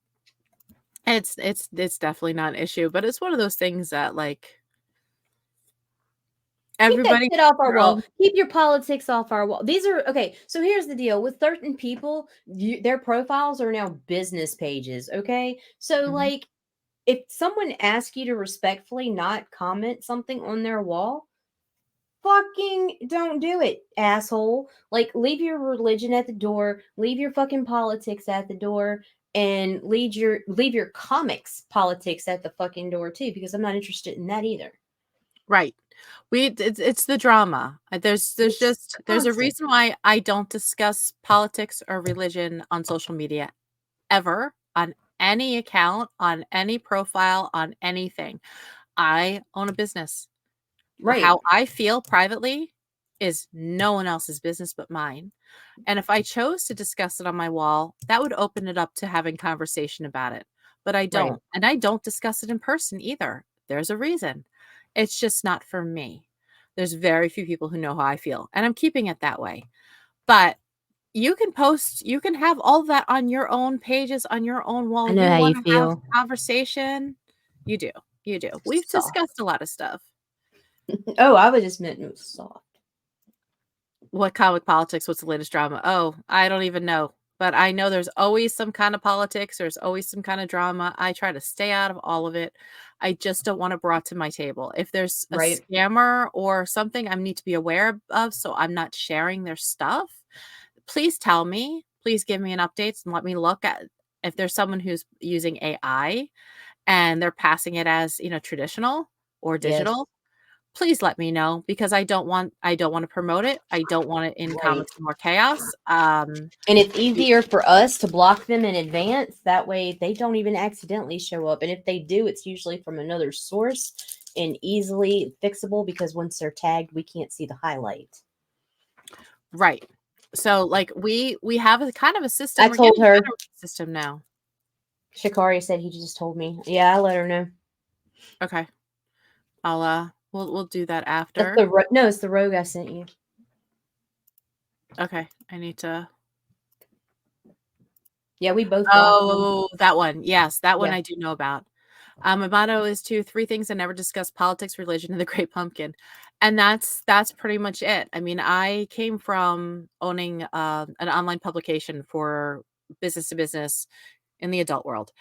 it's definitely not an issue, but it's one of those things that, like, Keep that everybody shit off our their wall. own. Keep your politics off our wall. These are okay. So here's the deal with certain people, their profiles are now business pages. Okay. So, Mhm. like, if someone asks you to respectfully not comment something on their wall, fucking don't do it, asshole. Like, leave your religion at the door, leave your fucking politics at the door, and leave your comics politics at the fucking door too, because I'm not interested in that either. Right. It's the drama. It's There's a constant. reason why I don't discuss politics or religion on social media ever, on any account, on any profile, on anything. I own a business. Right. How I feel privately is no one else's business but mine. And if I chose to discuss it on my wall, that would open it up to having conversation about it. But I Right. don't. And I don't discuss it in person either. There's a reason. It's just not for me. There's very few people who know how I feel, and I'm keeping it that way. But you can have all that on your own pages, on your own I wall. know You how you want to have feel. conversation, you do. You do. We've Soft. discussed a lot of stuff. Oh, I was just meant it was soft. What comic politics? What's the latest drama? Oh, I don't even know. But I know there's always some kind of politics. There's always some kind of drama. I try to stay out of all of it. I just don't want it brought to my table. If there's a Right. scammer or something I need to be aware of, so I'm not sharing their stuff, please tell me. Please give me an update and let me look at if there's someone who's using AI and they're passing it as, traditional or Yes. digital. Please let me know because I don't wanna promote it. I don't want it in Right. comics more chaos. And it's Y easier for us to block them in advance. That way they don't even accidentally show up. And if they do, it's usually from another source and easily fixable because once they're tagged, we can't see the highlight. Right. So, like, we have a kind of a system. I We're told getting her. better with the system now. Shikari said he just told me. Yeah, I let her know. Okay. We'll do that That's after. the no, it's the rogue I sent you. Okay. I need to Yeah, we both blocked him. Oh, that one. Yes, that one Yeah. I do know about. My motto is to 3 things I never discuss: politics, religion, and the Great Pumpkin. And that's pretty much it. I mean, I came from owning, an online publication for business to business in the adult world.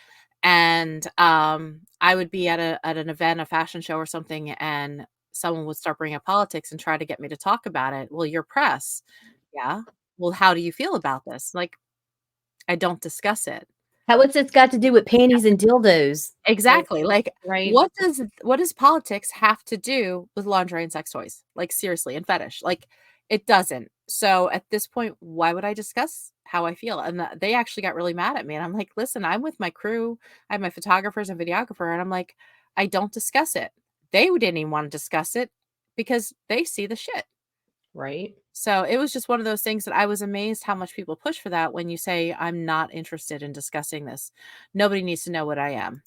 And, I would be at an event, a fashion show or something, and someone would start bringing up politics and try to get me to talk about it. "Well, you're press." "Yeah." "Well, how do you feel about this?" Like, I don't discuss it. What's this got to do with panties and dildos? Like, Exactly, like, right? what does politics have to do with lingerie and sex toys? Like, seriously, and fetish, like, it doesn't. So, at this point, why would I discuss how I feel. And they actually got really mad at me. And I'm like, listen, I'm with my crew. I have my photographers and videographer. And I'm like, I don't discuss it. They didn't even want to discuss it because they see the shit. Right. So it was just one of those things that I was amazed how much people push for that when you say, I'm not interested in discussing this. Nobody needs to know what I am.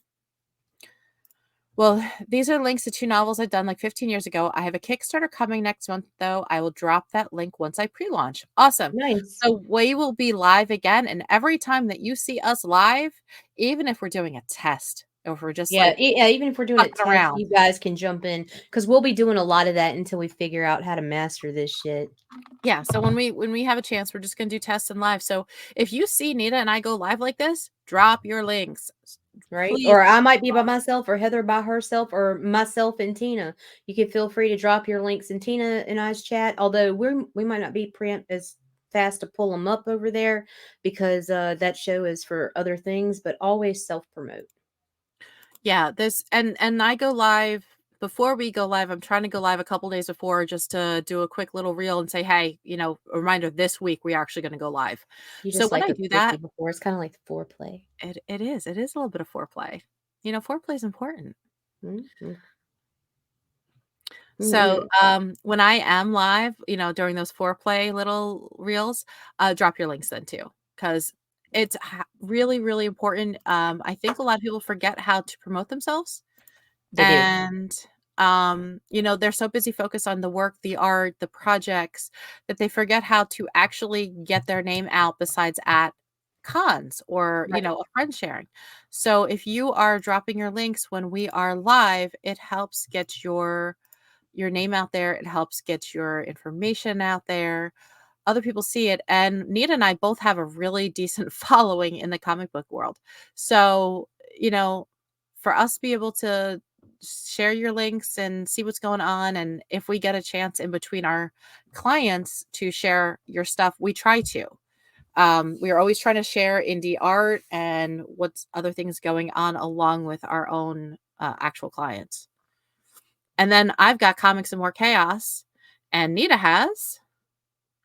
Well, these are links to 2 novels I've done like 15 years ago. I have a Kickstarter coming next month, though. I will drop that link once I pre-launch. Awesome. Nice. So we will be live again, and every time that you see us live, even if we're doing a test or if we're just Yeah, like yeah, even if we're doing a fucking test, around. you guys can jump in because we'll be doing a lot of that until we figure out how to master this shit. Yeah, so when we have a chance, we're just gonna do tests and live. So if you see Nita and I go live like this, drop your links. Right? Please. Or I might be by myself or Heather by herself or myself and Tina. You can feel free to drop your links in Tina and I's chat, although we might not be preempt as fast to pull them up over there because that show is for other things, but always self-promote. Yeah, this and I go live before we go live. I'm trying to go live a couple days before just to do a quick little reel and say, hey, a reminder this week we're actually going to go live. You So just when like I the do pussy that, before. It's kind of like the foreplay. it is a little bit of foreplay. Foreplay is important. Mm-hmm. So Mm-hmm. when I am live, during those foreplay little reels, drop your links then too, because it's really, really important. I think a lot of people forget how to promote themselves. They do. And, they're so busy focused on the work, the art, the projects that they forget how to actually get their name out besides at cons or, Right. a friend sharing. So if you are dropping your links when we are live, it helps get your name out there. It helps get your information out there. Other people see it. And Nita and I both have a really decent following in the comic book world. So, you know, for us to be able to share your links and see what's going on, and if we get a chance in between our clients to share your stuff, we try to. We are always trying to share indie art and what's other things going on along with our own actual clients. And then I've got Comics and More Chaos, and Nita has.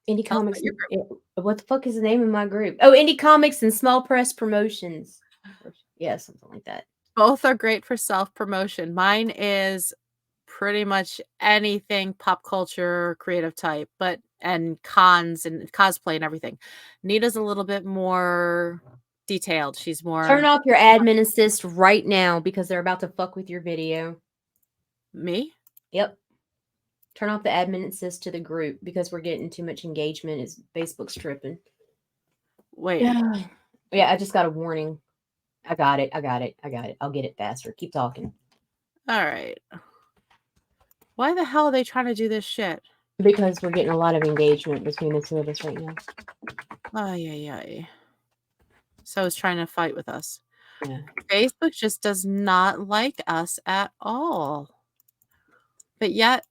Indie Tell us about Comics. your group. What the fuck is the name of my group? Oh, Indie Comics and Small Press Promotions. Yeah, something like that. Both are great for self-promotion. Mine is pretty much anything pop culture, creative type, and cons and cosplay and everything. Nita's a little bit more detailed. She's Turn more off your admin assist right now because they're about to fuck with your video. me. Yep. Turn off the admin assist to the group because we're getting too much engagement. Is Facebook's tripping. Wait. Yeah. Yeah, I just got a warning. I got it. I got it. I got it. I'll get it faster. Keep talking. All right. Why the hell are they trying to do this shit? Because we're getting a lot of engagement between the two of us right now. Ay, ay, ay. So it's trying to fight with us. Yeah. Facebook just does not like us at all. But yet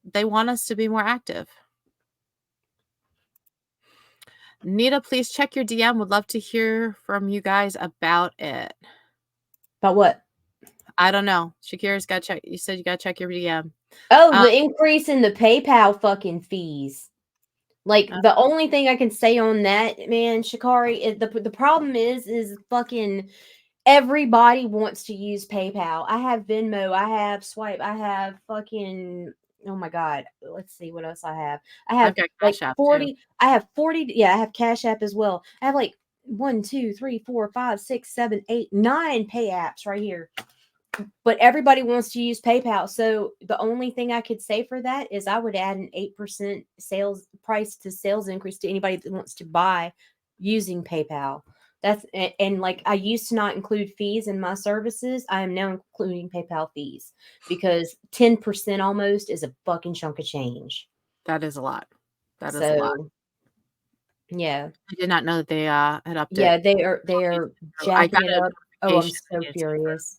they want us to be more active. Nita, please check your DM. Would love to hear from you guys about it. About what? I don't know. Shakira's got to check. You said you got to check your DM. Oh, Um, the increase in the PayPal fucking fees. Like uh, the only thing I can say on that, man, Shikari, the problem is fucking everybody wants to use PayPal. I have Venmo, I have Swipe, I have fucking oh my god. Let's see what else I have. I I've have got like Cash App too. 40. I have 40. Yeah, I have Cash App as well. I have like 1, 2, 3, 4, 5, 6, 7, 8, 9 pay apps right here. But everybody wants to use PayPal. So the only thing I could say for that is I would add an 8% sales price to sales increase to anybody that wants to buy using PayPal. That's and like I used to not include fees in my services. I am now including PayPal fees because 10% almost is a fucking chunk of change. That is a lot. That is a lot. So yeah. I did not know that they had upped it. Yeah, they are I jacking got it a up. Oh, I'm notification. I so need to see it. furious.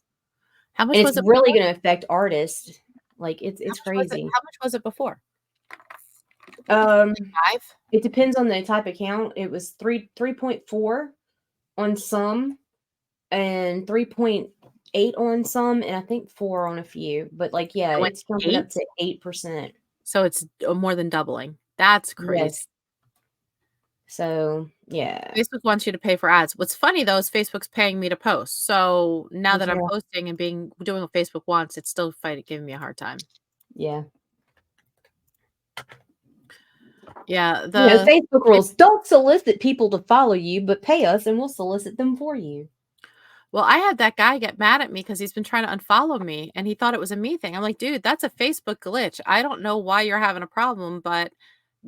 How And much it's was it really before? going to affect artists. Like How it's much was it? crazy. How much was it before? Um, Five. it depends on the type of count. It was 3.4 on some and 3.8 on some, and I think 4 on a few. But like, yeah, I went it's jumping up 8. to 8%. So it's more than doubling. That's crazy. Yes. So yeah. Facebook wants you to pay for ads. What's funny though is Facebook's paying me to post. So now that I'm Yeah. posting and doing what Facebook wants, it's still giving me a hard time. Yeah. Yeah, Facebook rules don't solicit people to follow you, but pay us and we'll solicit them for you. well, I had that guy get mad at me because he's been trying to unfollow me and he thought it was a me thing. I'm like, dude, that's a Facebook glitch. I don't know why you're having a problem, but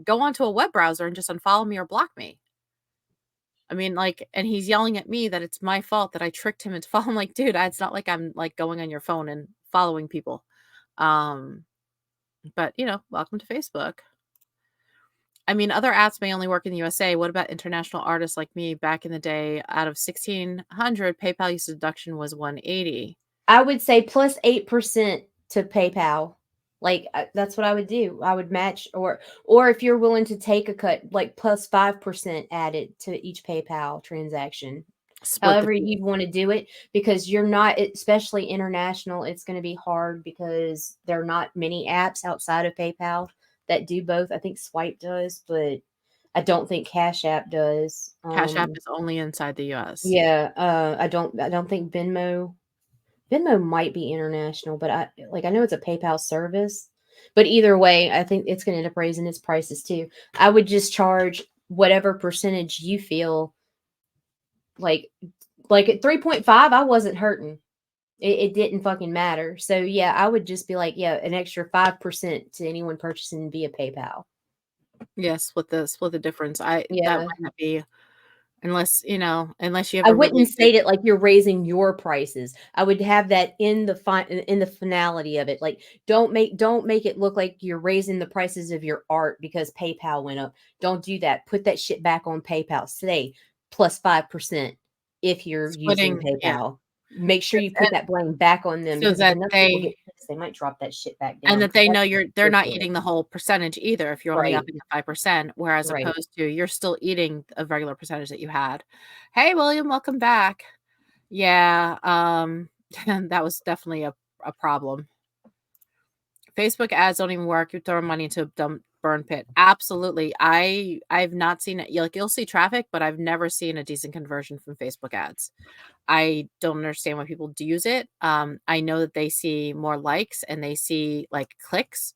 go onto a web browser and just unfollow me or block me. I mean, like, and he's yelling at me that it's my fault that I tricked him into following. I'm like, dude, it's not like I'm like going on your phone and following people. Um, but welcome to Facebook. I mean, other apps may only work in the USA. What about international artists like me back in the day? Out of 1,600, PayPal use deduction was 180. I would say plus 8% to PayPal. Like that's what I would do. I would match, or if you're willing to take a cut, like plus 5% added to each PayPal transaction. Split the However fee. you want to do it, because you're not, especially international, it's going to be hard because there are not many apps outside of PayPal that do both. I think Swipe does, but I don't think Cash App does. Cash App is only inside the US. Yeah, I don't think Venmo might be international, but I know it's a PayPal service. But either way, I think it's going to end up raising its prices too. I would just charge whatever percentage you feel like at 3.5, I wasn't hurting. It didn't fucking matter. So yeah, I would just be like, yeah, an extra 5% to anyone purchasing via PayPal. Yes, split the difference. That Yeah. might not be unless you have I a really wouldn't good. state it like you're raising your prices. I would have that in the in the finality of it. Like don't make it look like you're raising the prices of your art because PayPal went up. Don't do that. Put that shit back on PayPal. Say plus 5% if you're using Splitting, yeah, PayPal. Make sure 'cause you put that blame back on them, so because if that enough people get they pissed, they might drop that shit back and down, that because they that's know they're not ridiculous. eating the whole percentage either if you're only Right. upping it 5%, whereas Right. opposed to you're still eating a regular percentage that you had. Hey, William, welcome back. Yeah, that was definitely a problem. Facebook ads don't even work. You're throwing money into a dumb burn pit. Absolutely. I've not seen it. Like you'll see traffic, but I've never seen a decent conversion from Facebook ads. I don't understand why people do use it. I know that they see more likes and they see like clicks,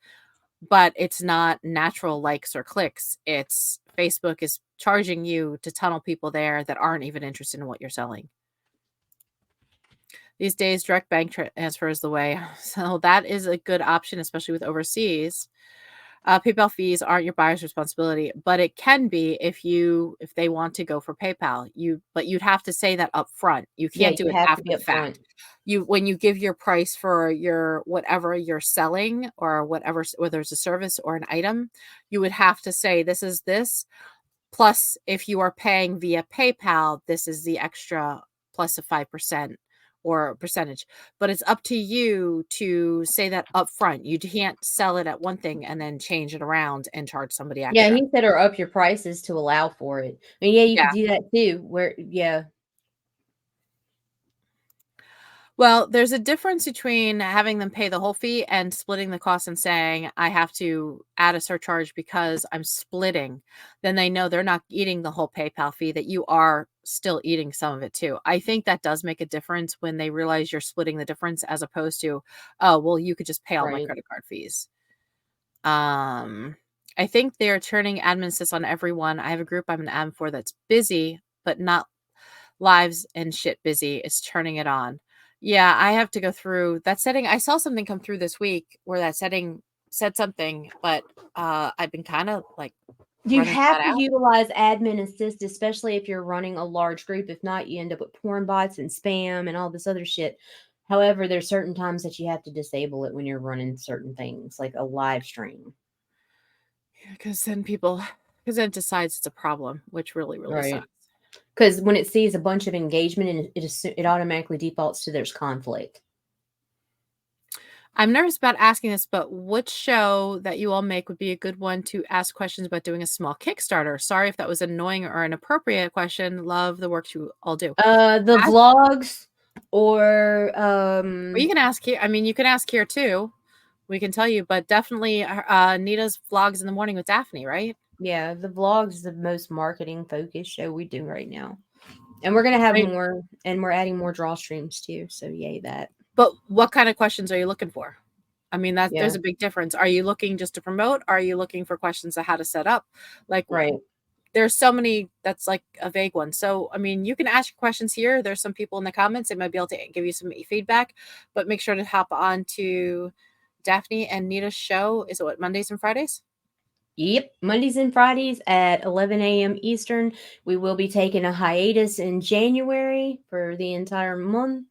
but it's not natural likes or clicks. It's Facebook is charging you to tunnel people there that aren't even interested in what you're selling. These days, direct bank transfer is the way. So that is a good option, especially with overseas. PayPal fees aren't your buyer's responsibility, but it can be if they want to go for PayPal. But you'd have to say that up front. You Yeah, can't do you it have to after be the upfront. fact. When you give your price for your whatever you're selling or whatever, whether it's a service or an item, you would have to say this is this. Plus, if you are paying via PayPal, this is the extra plus a 5% or percentage. But it's up to you to say that upfront. You can't sell it at one thing and then change it around and charge somebody Yeah, extra. he said or up your prices to allow for it. I mean, yeah, you Yeah. could do that too. Where yeah. Well, there's a difference between having them pay the whole fee and splitting the cost and saying, I have to add a surcharge because I'm splitting. Then they know they're not eating the whole PayPal fee, that you are still eating some of it too. I think that does make a difference when they realize you're splitting the difference as opposed to, oh, well, you could just pay all my Right. credit card fees. Um, I think they're turning admin assist on everyone. I have a group I'm an admin for that's busy, but not lives and shit busy. It's turning it on. Yeah, I have to go through that setting. I saw something come through this week where that setting said something, but I've been kind of like You running have flat to out. utilize admin assist, especially if you're running a large group. If not, you end up with porn bots and spam and all this other shit. However, there's certain times that you have to disable it when you're running certain things, like a live stream. Because then it decides it's a problem, which really, really Right. sucks. Because when it sees a bunch of engagement, and it automatically defaults to there's conflict. I'm nervous about asking this, but which show that you all make would be a good one to ask questions about doing a small Kickstarter? Sorry if that was annoying or inappropriate question. Love the work you all do. The Ask, vlogs or or you can ask here. I mean, you can ask here too. We can tell you, but definitely Nita's vlogs in the morning with Daphne, right? Yeah, the vlog's the most marketing focused show we do right now. And we're gonna have Right. more, and we're adding more draw streams too. So yay that. But what kind of questions are you looking for? I mean, there's Yeah, a big difference. Are you looking just to promote? Are you looking for questions on how to set up? Like, right. there's so many, that's like a vague one. So, I mean, you can ask your questions here. There's some people in the comments. They might be able to give you some feedback, but make sure to hop on to Daphne and Nita's show. Is it what, Mondays and Fridays? Yep, Mondays and Fridays at 11 a.m. Eastern. We will be taking a hiatus in January for the entire month.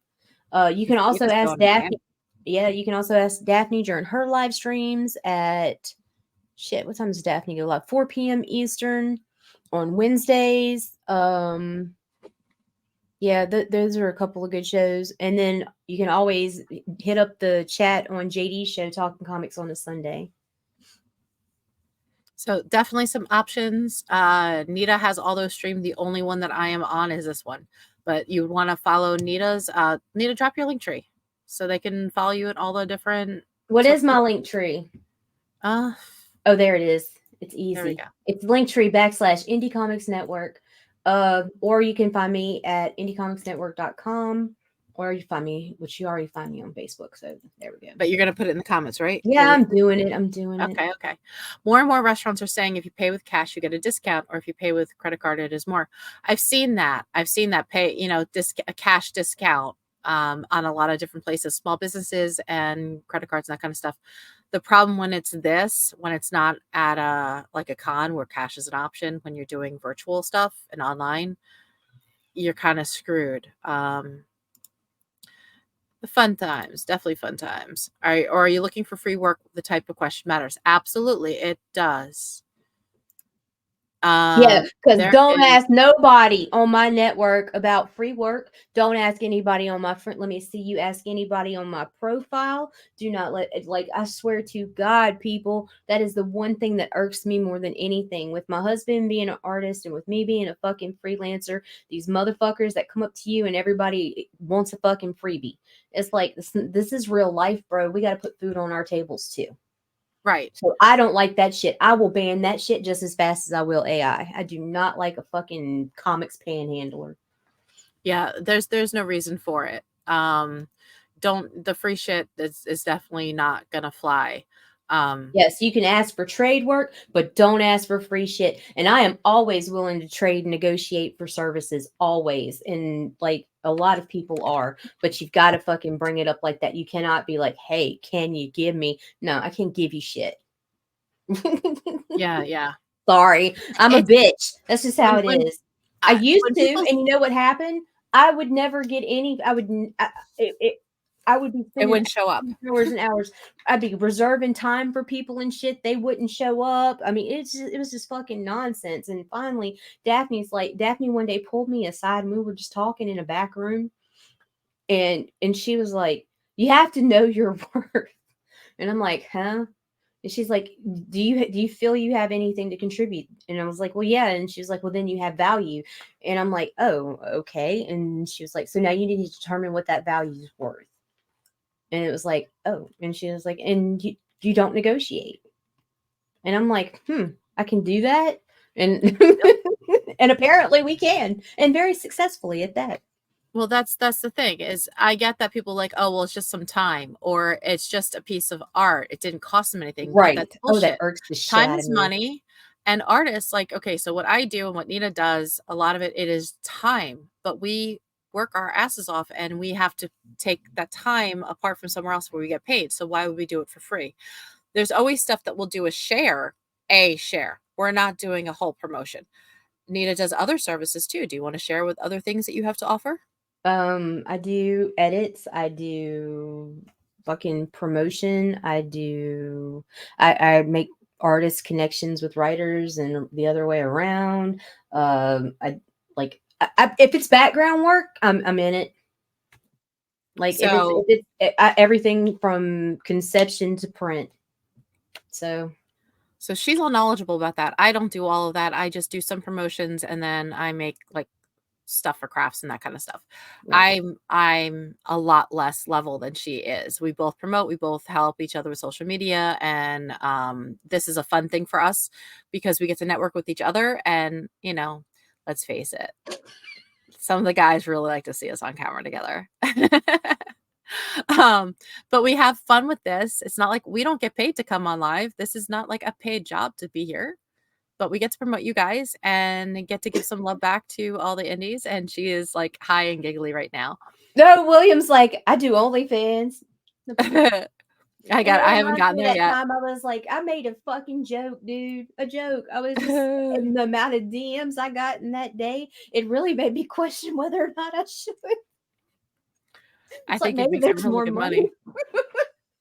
You can Before you get also this ask going again. Daphne. Yeah, you can also ask Daphne during her live streams at shit. What time does Daphne go live? 4 p.m. Eastern on Wednesdays. Yeah, those are a couple of good shows. And then you can always hit up the chat on JD's show, Talking Comics on a Sunday. So definitely some options. Nita has all those streamed. The only one that I am on is this one. But you would want to follow Nita's. Nita, drop your link tree so they can follow you at all the different What is social. my link tree? Uh, Oh, there it is. It's there we easy. go. It's Linktree / Indie Comics Network. Or you can find me at indiecomicsnetwork.com, or you find me, which you already find me on Facebook. So there we go. But you're gonna put it in the comments, right? Yeah, I'm doing it. I'm doing it. Okay, okay. More and more restaurants are saying if you pay with cash, you get a discount, or if you pay with credit card, it is more. I've seen that. I've seen that pay, a cash discount on a lot of different places, small businesses and credit cards and that kind of stuff. The problem when it's not at a con where cash is an option, when you're doing virtual stuff and online, you're kind of screwed. The fun times, definitely fun times. Are you looking for free work? The type of question matters. Absolutely, it does. Yeah, because There don't is. ask nobody on my network about free work. Don't ask anybody on my friend. Let me see you ask anybody on my profile. Do not I swear to God, people, that is the one thing that irks me more than anything. With my husband being an artist and with me being a fucking freelancer, these motherfuckers that come up to you and everybody wants a fucking freebie. It's like, this is real life, bro. We got to put food on our tables too. Right. So I don't like that shit. I will ban that shit just as fast as I will AI. I do not like a fucking comics panhandler. Yeah, there's no reason for it. Don't the free shit is definitely not gonna fly. Yes, you can ask for trade work, but don't ask for free shit. And I am always willing to trade and negotiate for services, always. And like a lot of people are, but you've got to fucking bring it up like that. You cannot be like, hey, can you give me? No, I can't give you shit. Yeah. Sorry, I'm a It's bitch. That's just how it when is. I used when to, people and you know what happened? I would never get any. I would. I would be it spending wouldn't show up. hours and hours. I'd be reserving time for people and shit. They wouldn't show up. I mean, it was just fucking nonsense. And finally, Daphne one day pulled me aside, and we were just talking in a back room, and she was like, "You have to know your worth." And I'm like, "Huh?" And she's like, do you feel you have anything to contribute? And I was like, well, yeah. And she's like, well, then you have value. And I'm like, oh, okay. And she was like, so now you need to determine what that value is worth. And it was like, oh. And she was like, and you don't negotiate. And I'm like, I can do that. And and apparently we can, and very successfully at that. Well, that's the thing is I get that people like, oh, well, it's just some time or it's just a piece of art. It didn't cost them anything, but Right. that's Oh, that bullshit. irks the shit Time out of is me. money. And artists, like, okay, so what I do and what Nina does, a lot of it is time, but we work our asses off and we have to take that time apart from somewhere else where we get paid. So why would we do it for free? There's always stuff that we'll do a share. We're not doing a whole promotion. Nina does other services too. Do you want to share with other things that you have to offer? I do edits. I do fucking promotion. I make artist connections with writers and the other way around. I like if it's background work, I'm in it. Like So if it's everything from conception to print. So she's all knowledgeable about that. I don't do all of that. I just do some promotions and then I make like stuff for crafts and that kind of stuff. Right. I'm a lot less level than she is. We both promote, we both help each other with social media, and this is a fun thing for us because we get to network with each other. And let's face it, some of the guys really like to see us on camera together. But we have fun with this. It's not like we don't get paid to come on live. This is not like a paid job to be here, but we get to promote you guys and get to give some love back to all the indies. And she is like high and giggly right now. No, William's like, I do OnlyFans. I haven't gotten there that yet. time I was like, I made a fucking joke, dude. A joke. I was just and the amount of DMs I got in that day, it really made me question whether or not I should. I think maybe there's more money.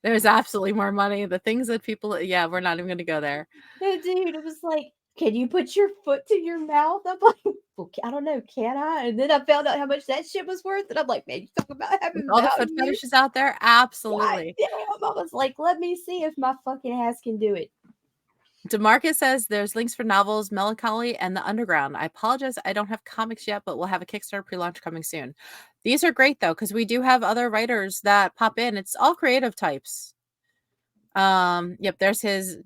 There's absolutely more money. The things that people, we're not even going to go there. No, dude, it was like, can you put your foot to your mouth? I'm like, well, I don't know, can I? And then I found out how much that shit was worth, and I'm like, man, you talk about having all the foot fetishes out there, absolutely. God damn, I was like, let me see if my fucking ass can do it. DeMarcus says there's links for novels, Melancholy, and The Underground. I apologize, I don't have comics yet, but we'll have a Kickstarter pre-launch coming soon. These are great though, because we do have other writers that pop in. It's all creative types. Yep, there's his,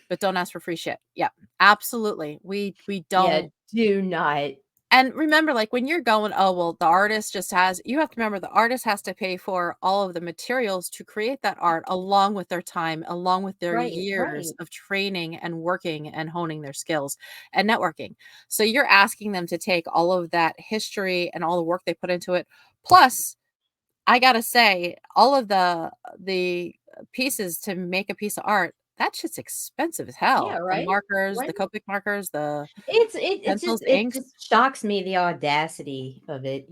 but don't ask for free shit. Yep, absolutely. We don't. Yeah, do not. And remember, like when you're going, oh, well, the artist just has, you have to remember the artist has to pay for all of the materials to create that art along with their time, along with their years of training and working and honing their skills and networking. So you're asking them to take all of that history and all the work they put into it. Plus, I got to say, all of the pieces to make a piece of art, that shit's expensive as hell. Yeah, right. The markers, the Copic markers, the pencils, it just shocks me, the audacity of it,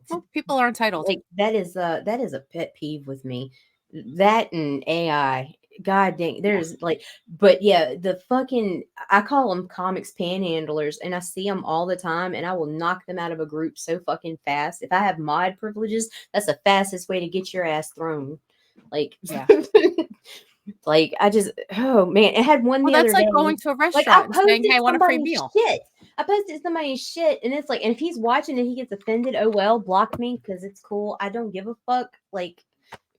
Well, people are entitled. Like that is a pet peeve with me. That and AI. God dang, there's but yeah, the fucking, I call them comics panhandlers, and I see them all the time, and I will knock them out of a group so fucking fast. If I have mod privileges, that's the fastest way to get your ass thrown. Like, yeah. Like, I just, oh man, it had one the other day. That's like going to a restaurant and saying, hey, I want a free meal. Shit. I posted somebody's shit, and it's like, and if he's watching and he gets offended, oh well, block me because it's cool. I don't give a fuck. Like,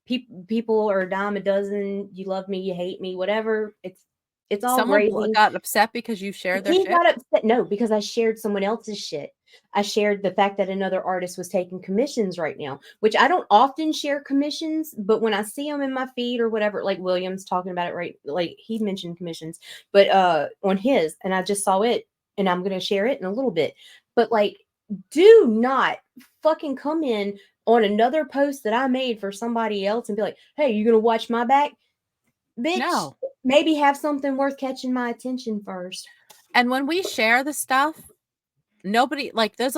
people are a dime a dozen. You love me, you hate me, whatever. It's all Someone gravy. got upset because you shared their shit? He got upset. No, because I shared someone else's shit. I shared the fact that another artist was taking commissions right now, which I don't often share commissions, but when I see them in my feed or whatever, like William's talking about it, right? Like he mentioned commissions, but on his, and I just saw it, and I'm going to share it in a little bit. But like, do not fucking come in on another post that I made for somebody else and be like, hey, you going to watch my back? Bitch, no. Maybe have something worth catching my attention first. And when we share the stuff, nobody, like, there's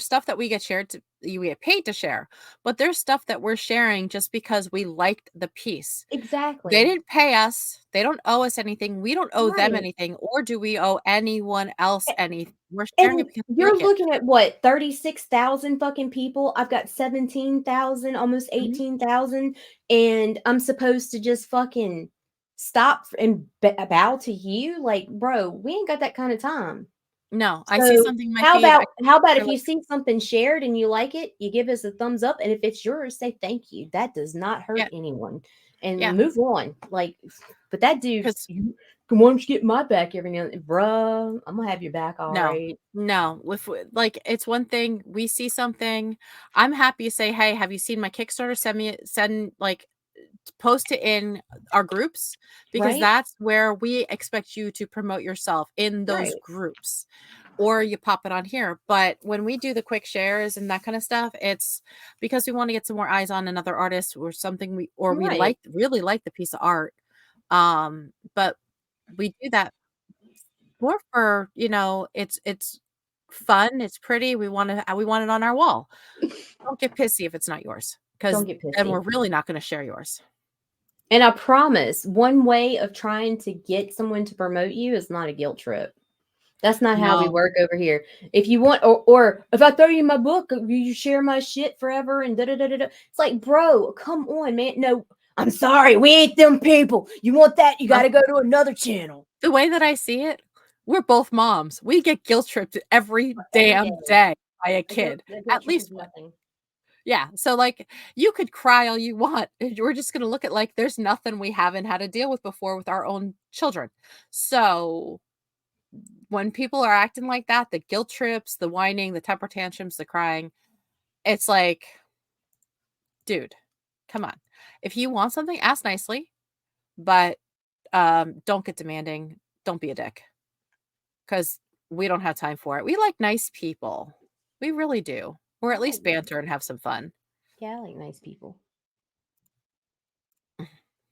stuff that we get shared to, we get paid to share, but there's stuff that we're sharing just because we liked the piece. Exactly. They didn't pay us. They don't owe us anything. We don't owe them anything, or do we owe anyone else anything? We're sharing it because you're looking at what, 36,000 fucking people. I've got 17,000, almost 18,000, and I'm supposed to just fucking stop and bow to you? Like, bro, we ain't got that kind of time. No, I see something. How about if you see something shared and you like it, you give us a thumbs up, and if it's yours, say thank you. That does not hurt anyone, and move on. Like, but that dude, why don't you get my back every now and then, bruh? I'm gonna have your back, all right. No, like, it's one thing we see something. I'm happy to say, hey, have you seen my Kickstarter? Send like, post it in our groups, because that's where we expect you to promote yourself, in those groups, or you pop it on here. But when we do the quick shares and that kind of stuff, it's because we want to get some more eyes on another artist or something, we really like the piece of art. But we do that more for, it's fun, it's pretty, we want it on our wall. Don't get pissy if it's not yours, because then we're really not going to share yours. And I promise, one way of trying to get someone to promote you is not a guilt trip. That's not how we work over here. If you want, or if I throw you my book, you share my shit forever and da-da-da-da-da. It's like, bro, come on, man. No, I'm sorry. We ain't them people. You want that? You got to go to another channel. The way that I see it, we're both moms. We get guilt tripped every Every damn day. day by a The guilt, kid, the guilt at trip least is one. nothing. Yeah, so, like, you could cry all you want, we're just gonna look at, like, there's nothing we haven't had to deal with before with our own children. So, when people are acting like that, the guilt trips, the whining, the temper tantrums, the crying, it's like, dude, come on. If you want something, ask nicely, but, don't get demanding, don't be a dick, because we don't have time for it. We like nice people. We really do. Or I at like least nice. banter and have some fun. Yeah, I like nice people.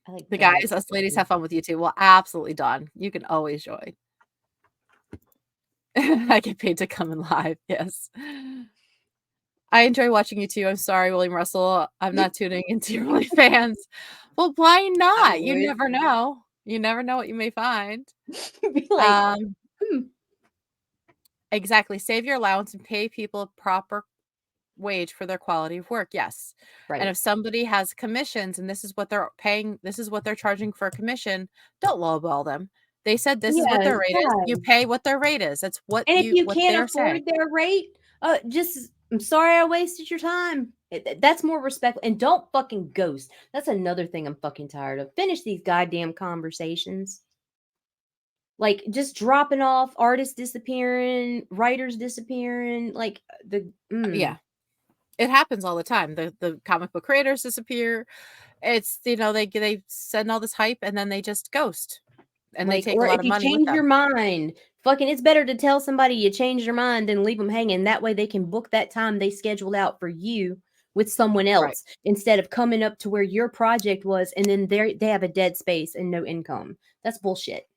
I like The bad guys, us ladies people. have fun with you too. Well, absolutely, Dawn. You can always join. I get paid to come in live. Yes. I enjoy watching you too. I'm sorry, William Russell. I'm not tuning into your OnlyFans. Well, why I not? You would never know. You never know what you may find. be like, Um, hmm, exactly. Save your allowance and pay people proper wage for their quality of work. Yes. And right. if somebody has commissions and this is what they're paying, this is what they're charging for a commission, don't lowball them. They said this is what Yeah, their rate is. You God. pay what their rate is. That's And if you what can't they're saying. afford their rate, just I'm sorry I wasted your time. That's more respectful. And don't fucking ghost. That's another thing I'm fucking tired of. Finish these goddamn conversations. Like just dropping off, artists disappearing, writers disappearing, like Yeah. It happens all the time. The comic book creators disappear. It's, they send all this hype and then they just ghost and they like, take a or lot if of you money with change your them. mind, fucking it's better to tell somebody you changed your mind than leave them hanging. That way they can book that time they scheduled out for you with someone Right. else instead of coming up to where your project was and then they have a dead space and no income. That's bullshit.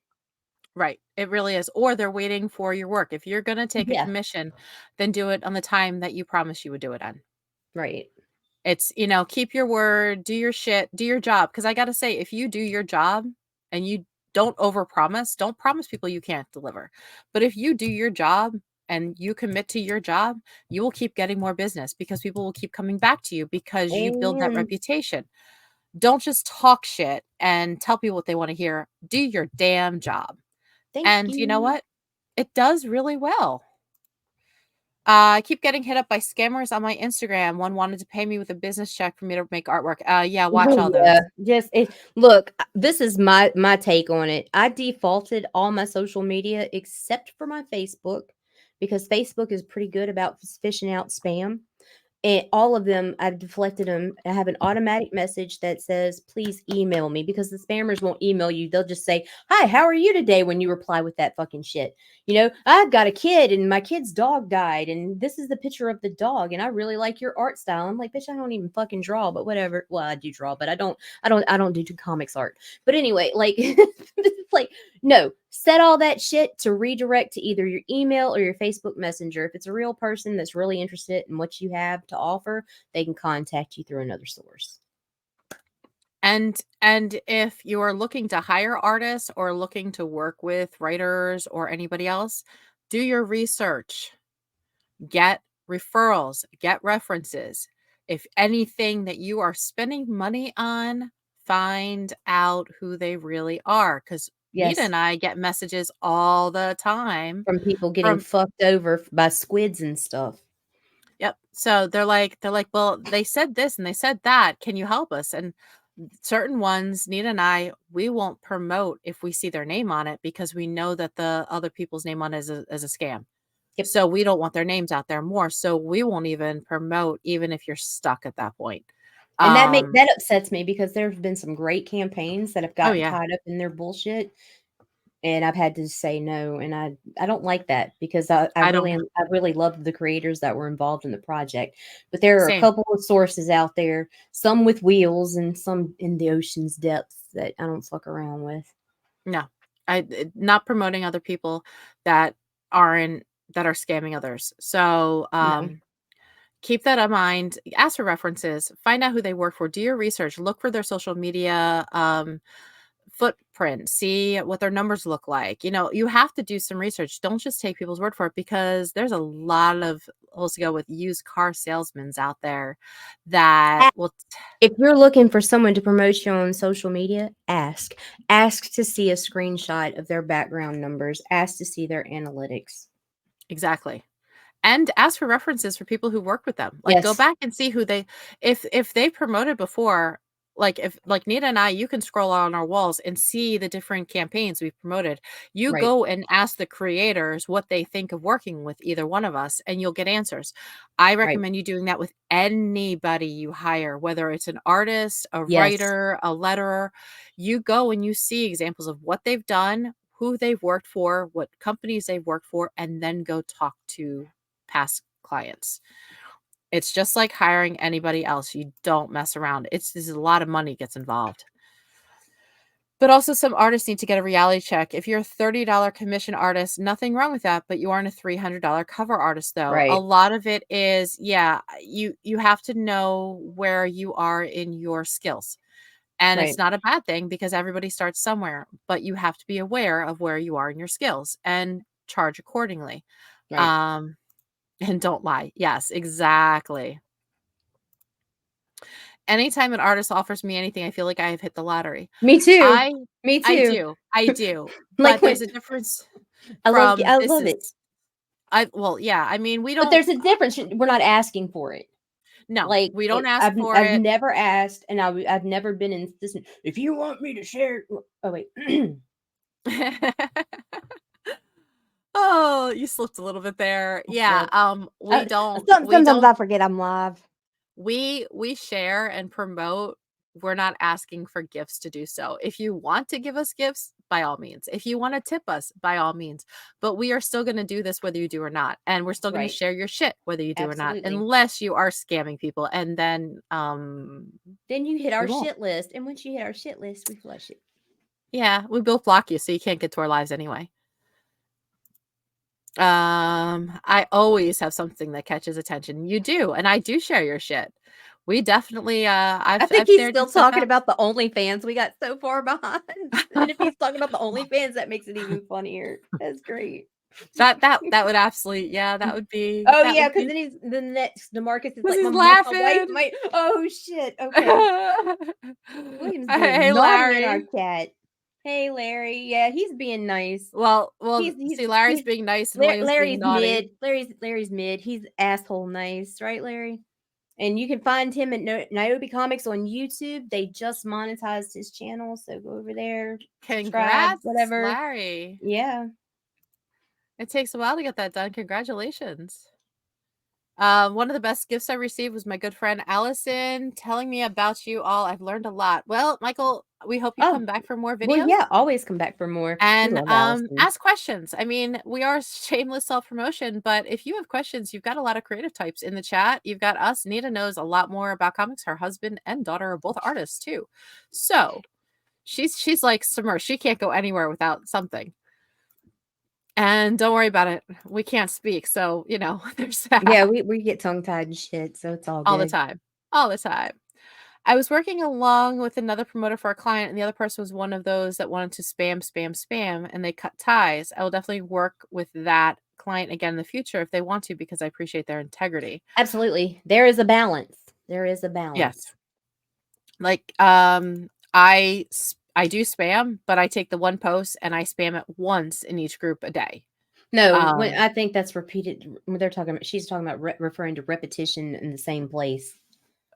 Right. It really is. Or they're waiting for your work. If you're going to take a Yeah, commission, then do it on the time that you promised you would do it on. right. It's, keep your word, do your shit, do your job. Cause I got to say, if you do your job and you don't overpromise, don't promise people you can't deliver. But if you do your job and you commit to your job, you will keep getting more business because people will keep coming back to you because you build that Amen. reputation. Don't just talk shit and tell people what they want to hear. Do your damn job. Thank And you know you. what? It does really well. I keep getting hit up by scammers on my Instagram. One wanted to pay me with a business check for me to make artwork. Yeah, watch Oh all yeah, those. just look. This is my take on it. I defaulted all my social media except for my Facebook because Facebook is pretty good about fishing out spam. And all of them, I've deflected them. I have an automatic message that says, please email me because the spammers won't email you. They'll just say, hi, how are you today? When you reply with that fucking shit. I've got a kid and my kid's dog died. And this is the picture of the dog. And I really like your art style. I'm like, bitch, I don't even fucking draw, but whatever. Well, I do draw, but I don't do comics art. But anyway, like, it's like, no, set all that shit to redirect to either your email or your Facebook Messenger. If it's a real person that's really interested in what you have to offer, they can contact you through another source. And if you're looking to hire artists or looking to work with writers or anybody else, do your research. Get referrals, get references. If anything that you are spending money on, find out who they really are. Because Nita Yes, and I get messages all the time from people getting from, fucked over by squids and stuff. yep. So they're like, well, they said this and they said that. Can you help us? And certain ones, Nita and I, we won't promote if we see their name on it because we know that the other people's name on it is a scam. Yep. So we don't want their names out there more. So we won't even promote, even if you're stuck at that point. And Um, that upsets me because there's been some great campaigns that have oh gotten yeah, tied up in their bullshit. And I've had to say no, and I don't like that because I I don't really I really loved the creators that were involved in the project, but there are a same. couple of sources out there, some with wheels and some in the ocean's depths that I don't fuck around with. No, not promoting other people that aren't that are scamming others. So No. keep that in mind. Ask for references. Find out who they work for. Do your research. Look for their social media. footprint, see what their numbers look like. You have to do some research. Don't just take people's word for it, because there's a lot of, let's go with, used car salesmen out there that will. If you're looking for someone to promote you on social media, ask to see a screenshot of their background numbers, ask to see their analytics. Exactly. And ask for references for people who work with them. Like, go Yes. back and see who they, if they promoted before, if like Nita and I, you can scroll on our walls and see the different campaigns we've promoted. You Right. go and ask the creators what they think of working with either one of us, and you'll get answers. I Right. recommend you doing that with anybody you hire, whether it's an artist, a Yes. writer, a letterer. You go and you see examples of what they've done, who they've worked for, what companies they've worked for, and then go talk to past clients. It's just like hiring anybody else. You don't mess around. There's a lot of money gets involved. But also, some artists need to get a reality check. If you're a $30 commission artist, nothing wrong with that, but you aren't a $300 cover artist, though. A Right. lot of it is, you have to know where you are in your skills. And Right. it's not a bad thing, because everybody starts somewhere, but you have to be aware of where you are in your skills and charge accordingly. Right. And don't lie. Yes, exactly. Anytime an artist offers me anything, I feel like I have hit the lottery. Me too. I Me I too. do. I do. Like But there's when a difference I from this love is it. well, yeah, I mean, we But don't there's a difference. We're not asking for it. no, Like we don't ask for I've it. never asked, and I've never been in this. If you want me to share, oh wait, Oh, you slipped a little bit there. Yeah, Well, we don't we sometimes don't I forget I'm live. we share and promote. We're not asking for gifts to do so. If you want to give us gifts, by all means. If you want to tip us, by all means. But we are still going to do this whether you do or not. And we're still going to Right. share your shit whether you do or not, Absolutely. unless you are scamming people. And then Then you hit we our won't. shit list, and once you hit our shit list, we flush it. Yeah, we both block you, so you can't get to our lives anyway. I always have something that catches attention. You do, and I do share your shit. We definitely I think I've he's shared your still stuff talking out. about the OnlyFans. We got so far behind, and if he's talking about the OnlyFans, that makes it even funnier. That's great. That would absolutely, yeah, Oh that yeah, would because be then he's the next. Demarcus is 'cause like, he's my wife laughing. might. Oh shit. Okay. William's being Hey, naughty in our Larry. chat. Hey, Larry. Yeah, he's being nice. Well, see, Larry's He's being nice and William's being Larry's naughty. mid. Larry's mid. He's asshole nice, right, Larry? And you can find him at Niobe Comics on YouTube. They just monetized his channel, so go over there, subscribe, Congrats, whatever. Larry. Yeah, It takes a while to get that done. Congratulations. One of the best gifts I received was my good friend Allison telling me about you all. I've learned a lot. Well, Michael, we hope you oh, come back for more well, videos yeah, always come back for more. We and love Allison. ask questions. I mean, we are shameless self promotion, but if you have questions, you've got a lot of creative types in the chat. You've got us. Nita knows a lot more about comics. Her husband and daughter are both artists too, so she's like submerged. She can't go anywhere without something. And don't worry about it. We can't speak, so there's Yeah, that. we get tongue tied and shit, so it's all All the good. time. All the time. I was working along with another promoter for a client, and the other person was one of those that wanted to spam, spam, spam, and they cut ties. I will definitely work with that client again in the future if they want to, because I appreciate their integrity. Absolutely, there is a balance. There is a balance. Yes. Like, I do spam, but I take the one post and I spam it once in each group a day. No, when Um, I think that's repeated. When they're talking about, she's talking about referring to repetition in the same place.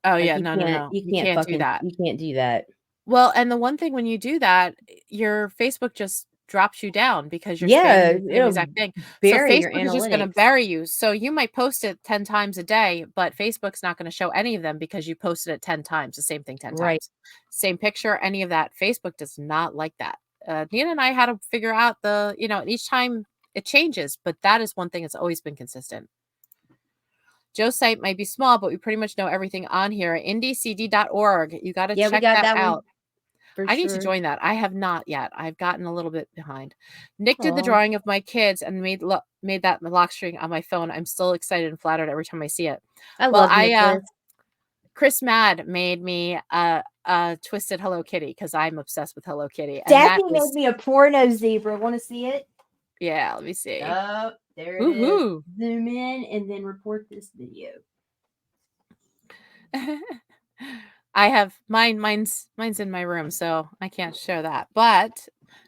oh Like yeah, no, no, no. You can't do that. you can't do that. Well, and the one thing when you do that, your Facebook just drops you down because you're Yeah, spamming the same it'll exact thing. So bury your Facebook is just going to analytics. bury you. So you might post it 10 times a day, but Facebook's not going to show any of them because you posted it 10 times, the same thing 10 Right. times. Same picture, any of that. Facebook does not like that. Nina and I had to figure out each time it changes, but that is one thing that's always been consistent. Joe's site might be small, but we pretty much know everything on here. indiecd.org. You got to Yeah, we check got that that one out. for I need to sure. join that. I have not yet. I've gotten a little bit behind. Nick did the Aw. drawing of my kids and made that lock screen on my phone. I'm still excited and flattered every time I see it. I Well, love Nicholas. Chris Mad made me twisted Hello Kitty because I'm obsessed with Hello Kitty. And Daphne that made is, me a porno zebra. Want to see it? yeah, let me see. Oh, there it is. Woohoo. Zoom in and then report this video. I have mine's in my room, so I can't show that, but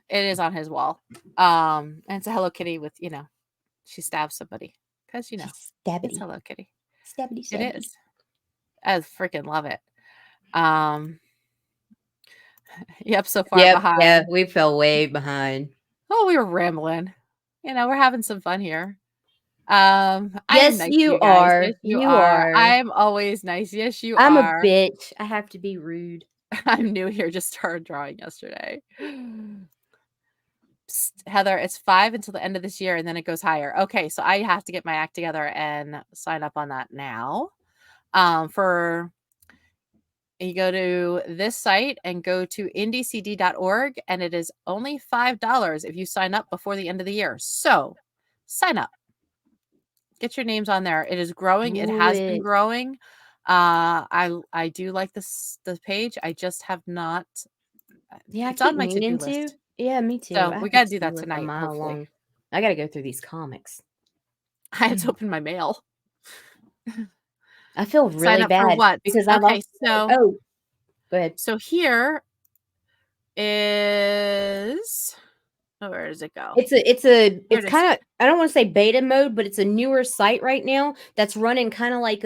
it is on his wall. And it's a Hello Kitty with, she stabs somebody because it's Stabbity. Hello Kitty. Stabbity, It stabbity. is. I freaking love it. Yep, so far behind. Yeah, we fell way behind. Oh, we were rambling. We're having some fun here. I'm Yes, nice to you guys. are. Yes, you You are. are. I'm always nice. Yes, you I'm are. a bitch. I have to be rude. I'm new here. Just started drawing yesterday. Psst, Heather, it's 5 until the end of this year, and then it goes higher. Okay, so I have to get my act together and sign up on that now. You go to this site and go to indiecd.org, and it is only $5 if you sign up before the end of the year. So sign up. Get your names on there. It is growing. It has been growing. I do like the page. I just have not. Yeah, It's on my to-do list. Yeah, me too. So we got to do that tonight, hopefully. I got to go through these comics. I had to open my mail. I feel really Sign up bad for what? because okay, so go ahead. So here is where does it go? It's kind of, I don't want to say beta mode, but it's a newer site right now that's running kind of like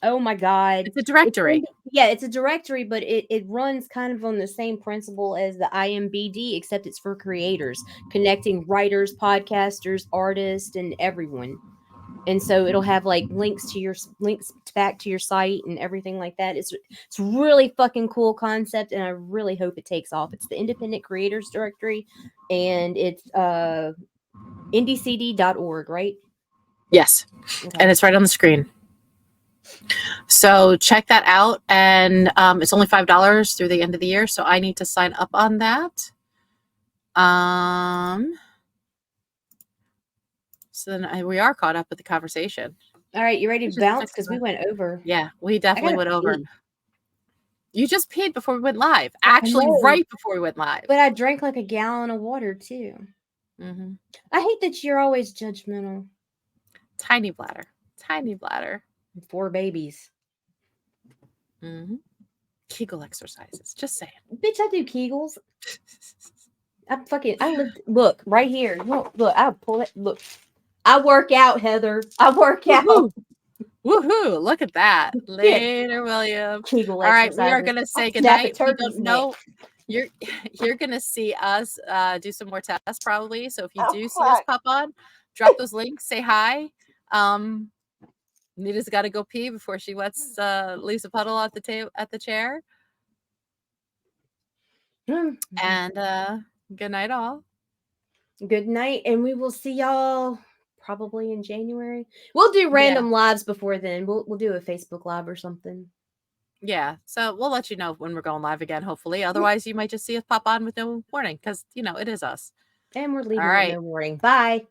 oh my god, it's a directory. It's a directory, but it runs kind of on the same principle as the IMBD, except it's for creators, connecting writers, podcasters, artists, and everyone. And so it'll have like links back to your site and everything like that. It's really fucking cool concept, and I really hope it takes off. It's the Independent Creators Directory, and it's indiecd.org, right? Yes. Okay. And it's right on the screen. So check that out, and it's only $5 through the end of the year, so I need to sign up on that. So then we are caught up with the conversation. All right, you ready to bounce? Because we went over. Yeah, we definitely went over. You just peed before we went live. Actually, right before we went live. But I drank like a gallon of water too. Mm-hmm. I hate that you're always judgmental. Tiny bladder. Tiny bladder. 4 babies. Mm-hmm. Kegel exercises. Just saying. Bitch, I do Kegels. Look, right here. Look, I'll pull it. Look. I work out, Heather. I work out. Woohoo! Look at that. Later, William. Kegel All right, we are gonna say goodnight. We don't know. You're gonna see us do some more tests probably. So if you do see us pop on, drop those links, say hi. Nita's got to go pee before she leaves a puddle at the chair. And good night, all. Good night, and we will see y'all probably in January. We'll do random lives before then. We'll do a Facebook live or something. Yeah, so we'll let you know when we're going live again, hopefully. Otherwise, you might just see us pop on with no warning because, it is us. And we're leaving with no warning. Bye.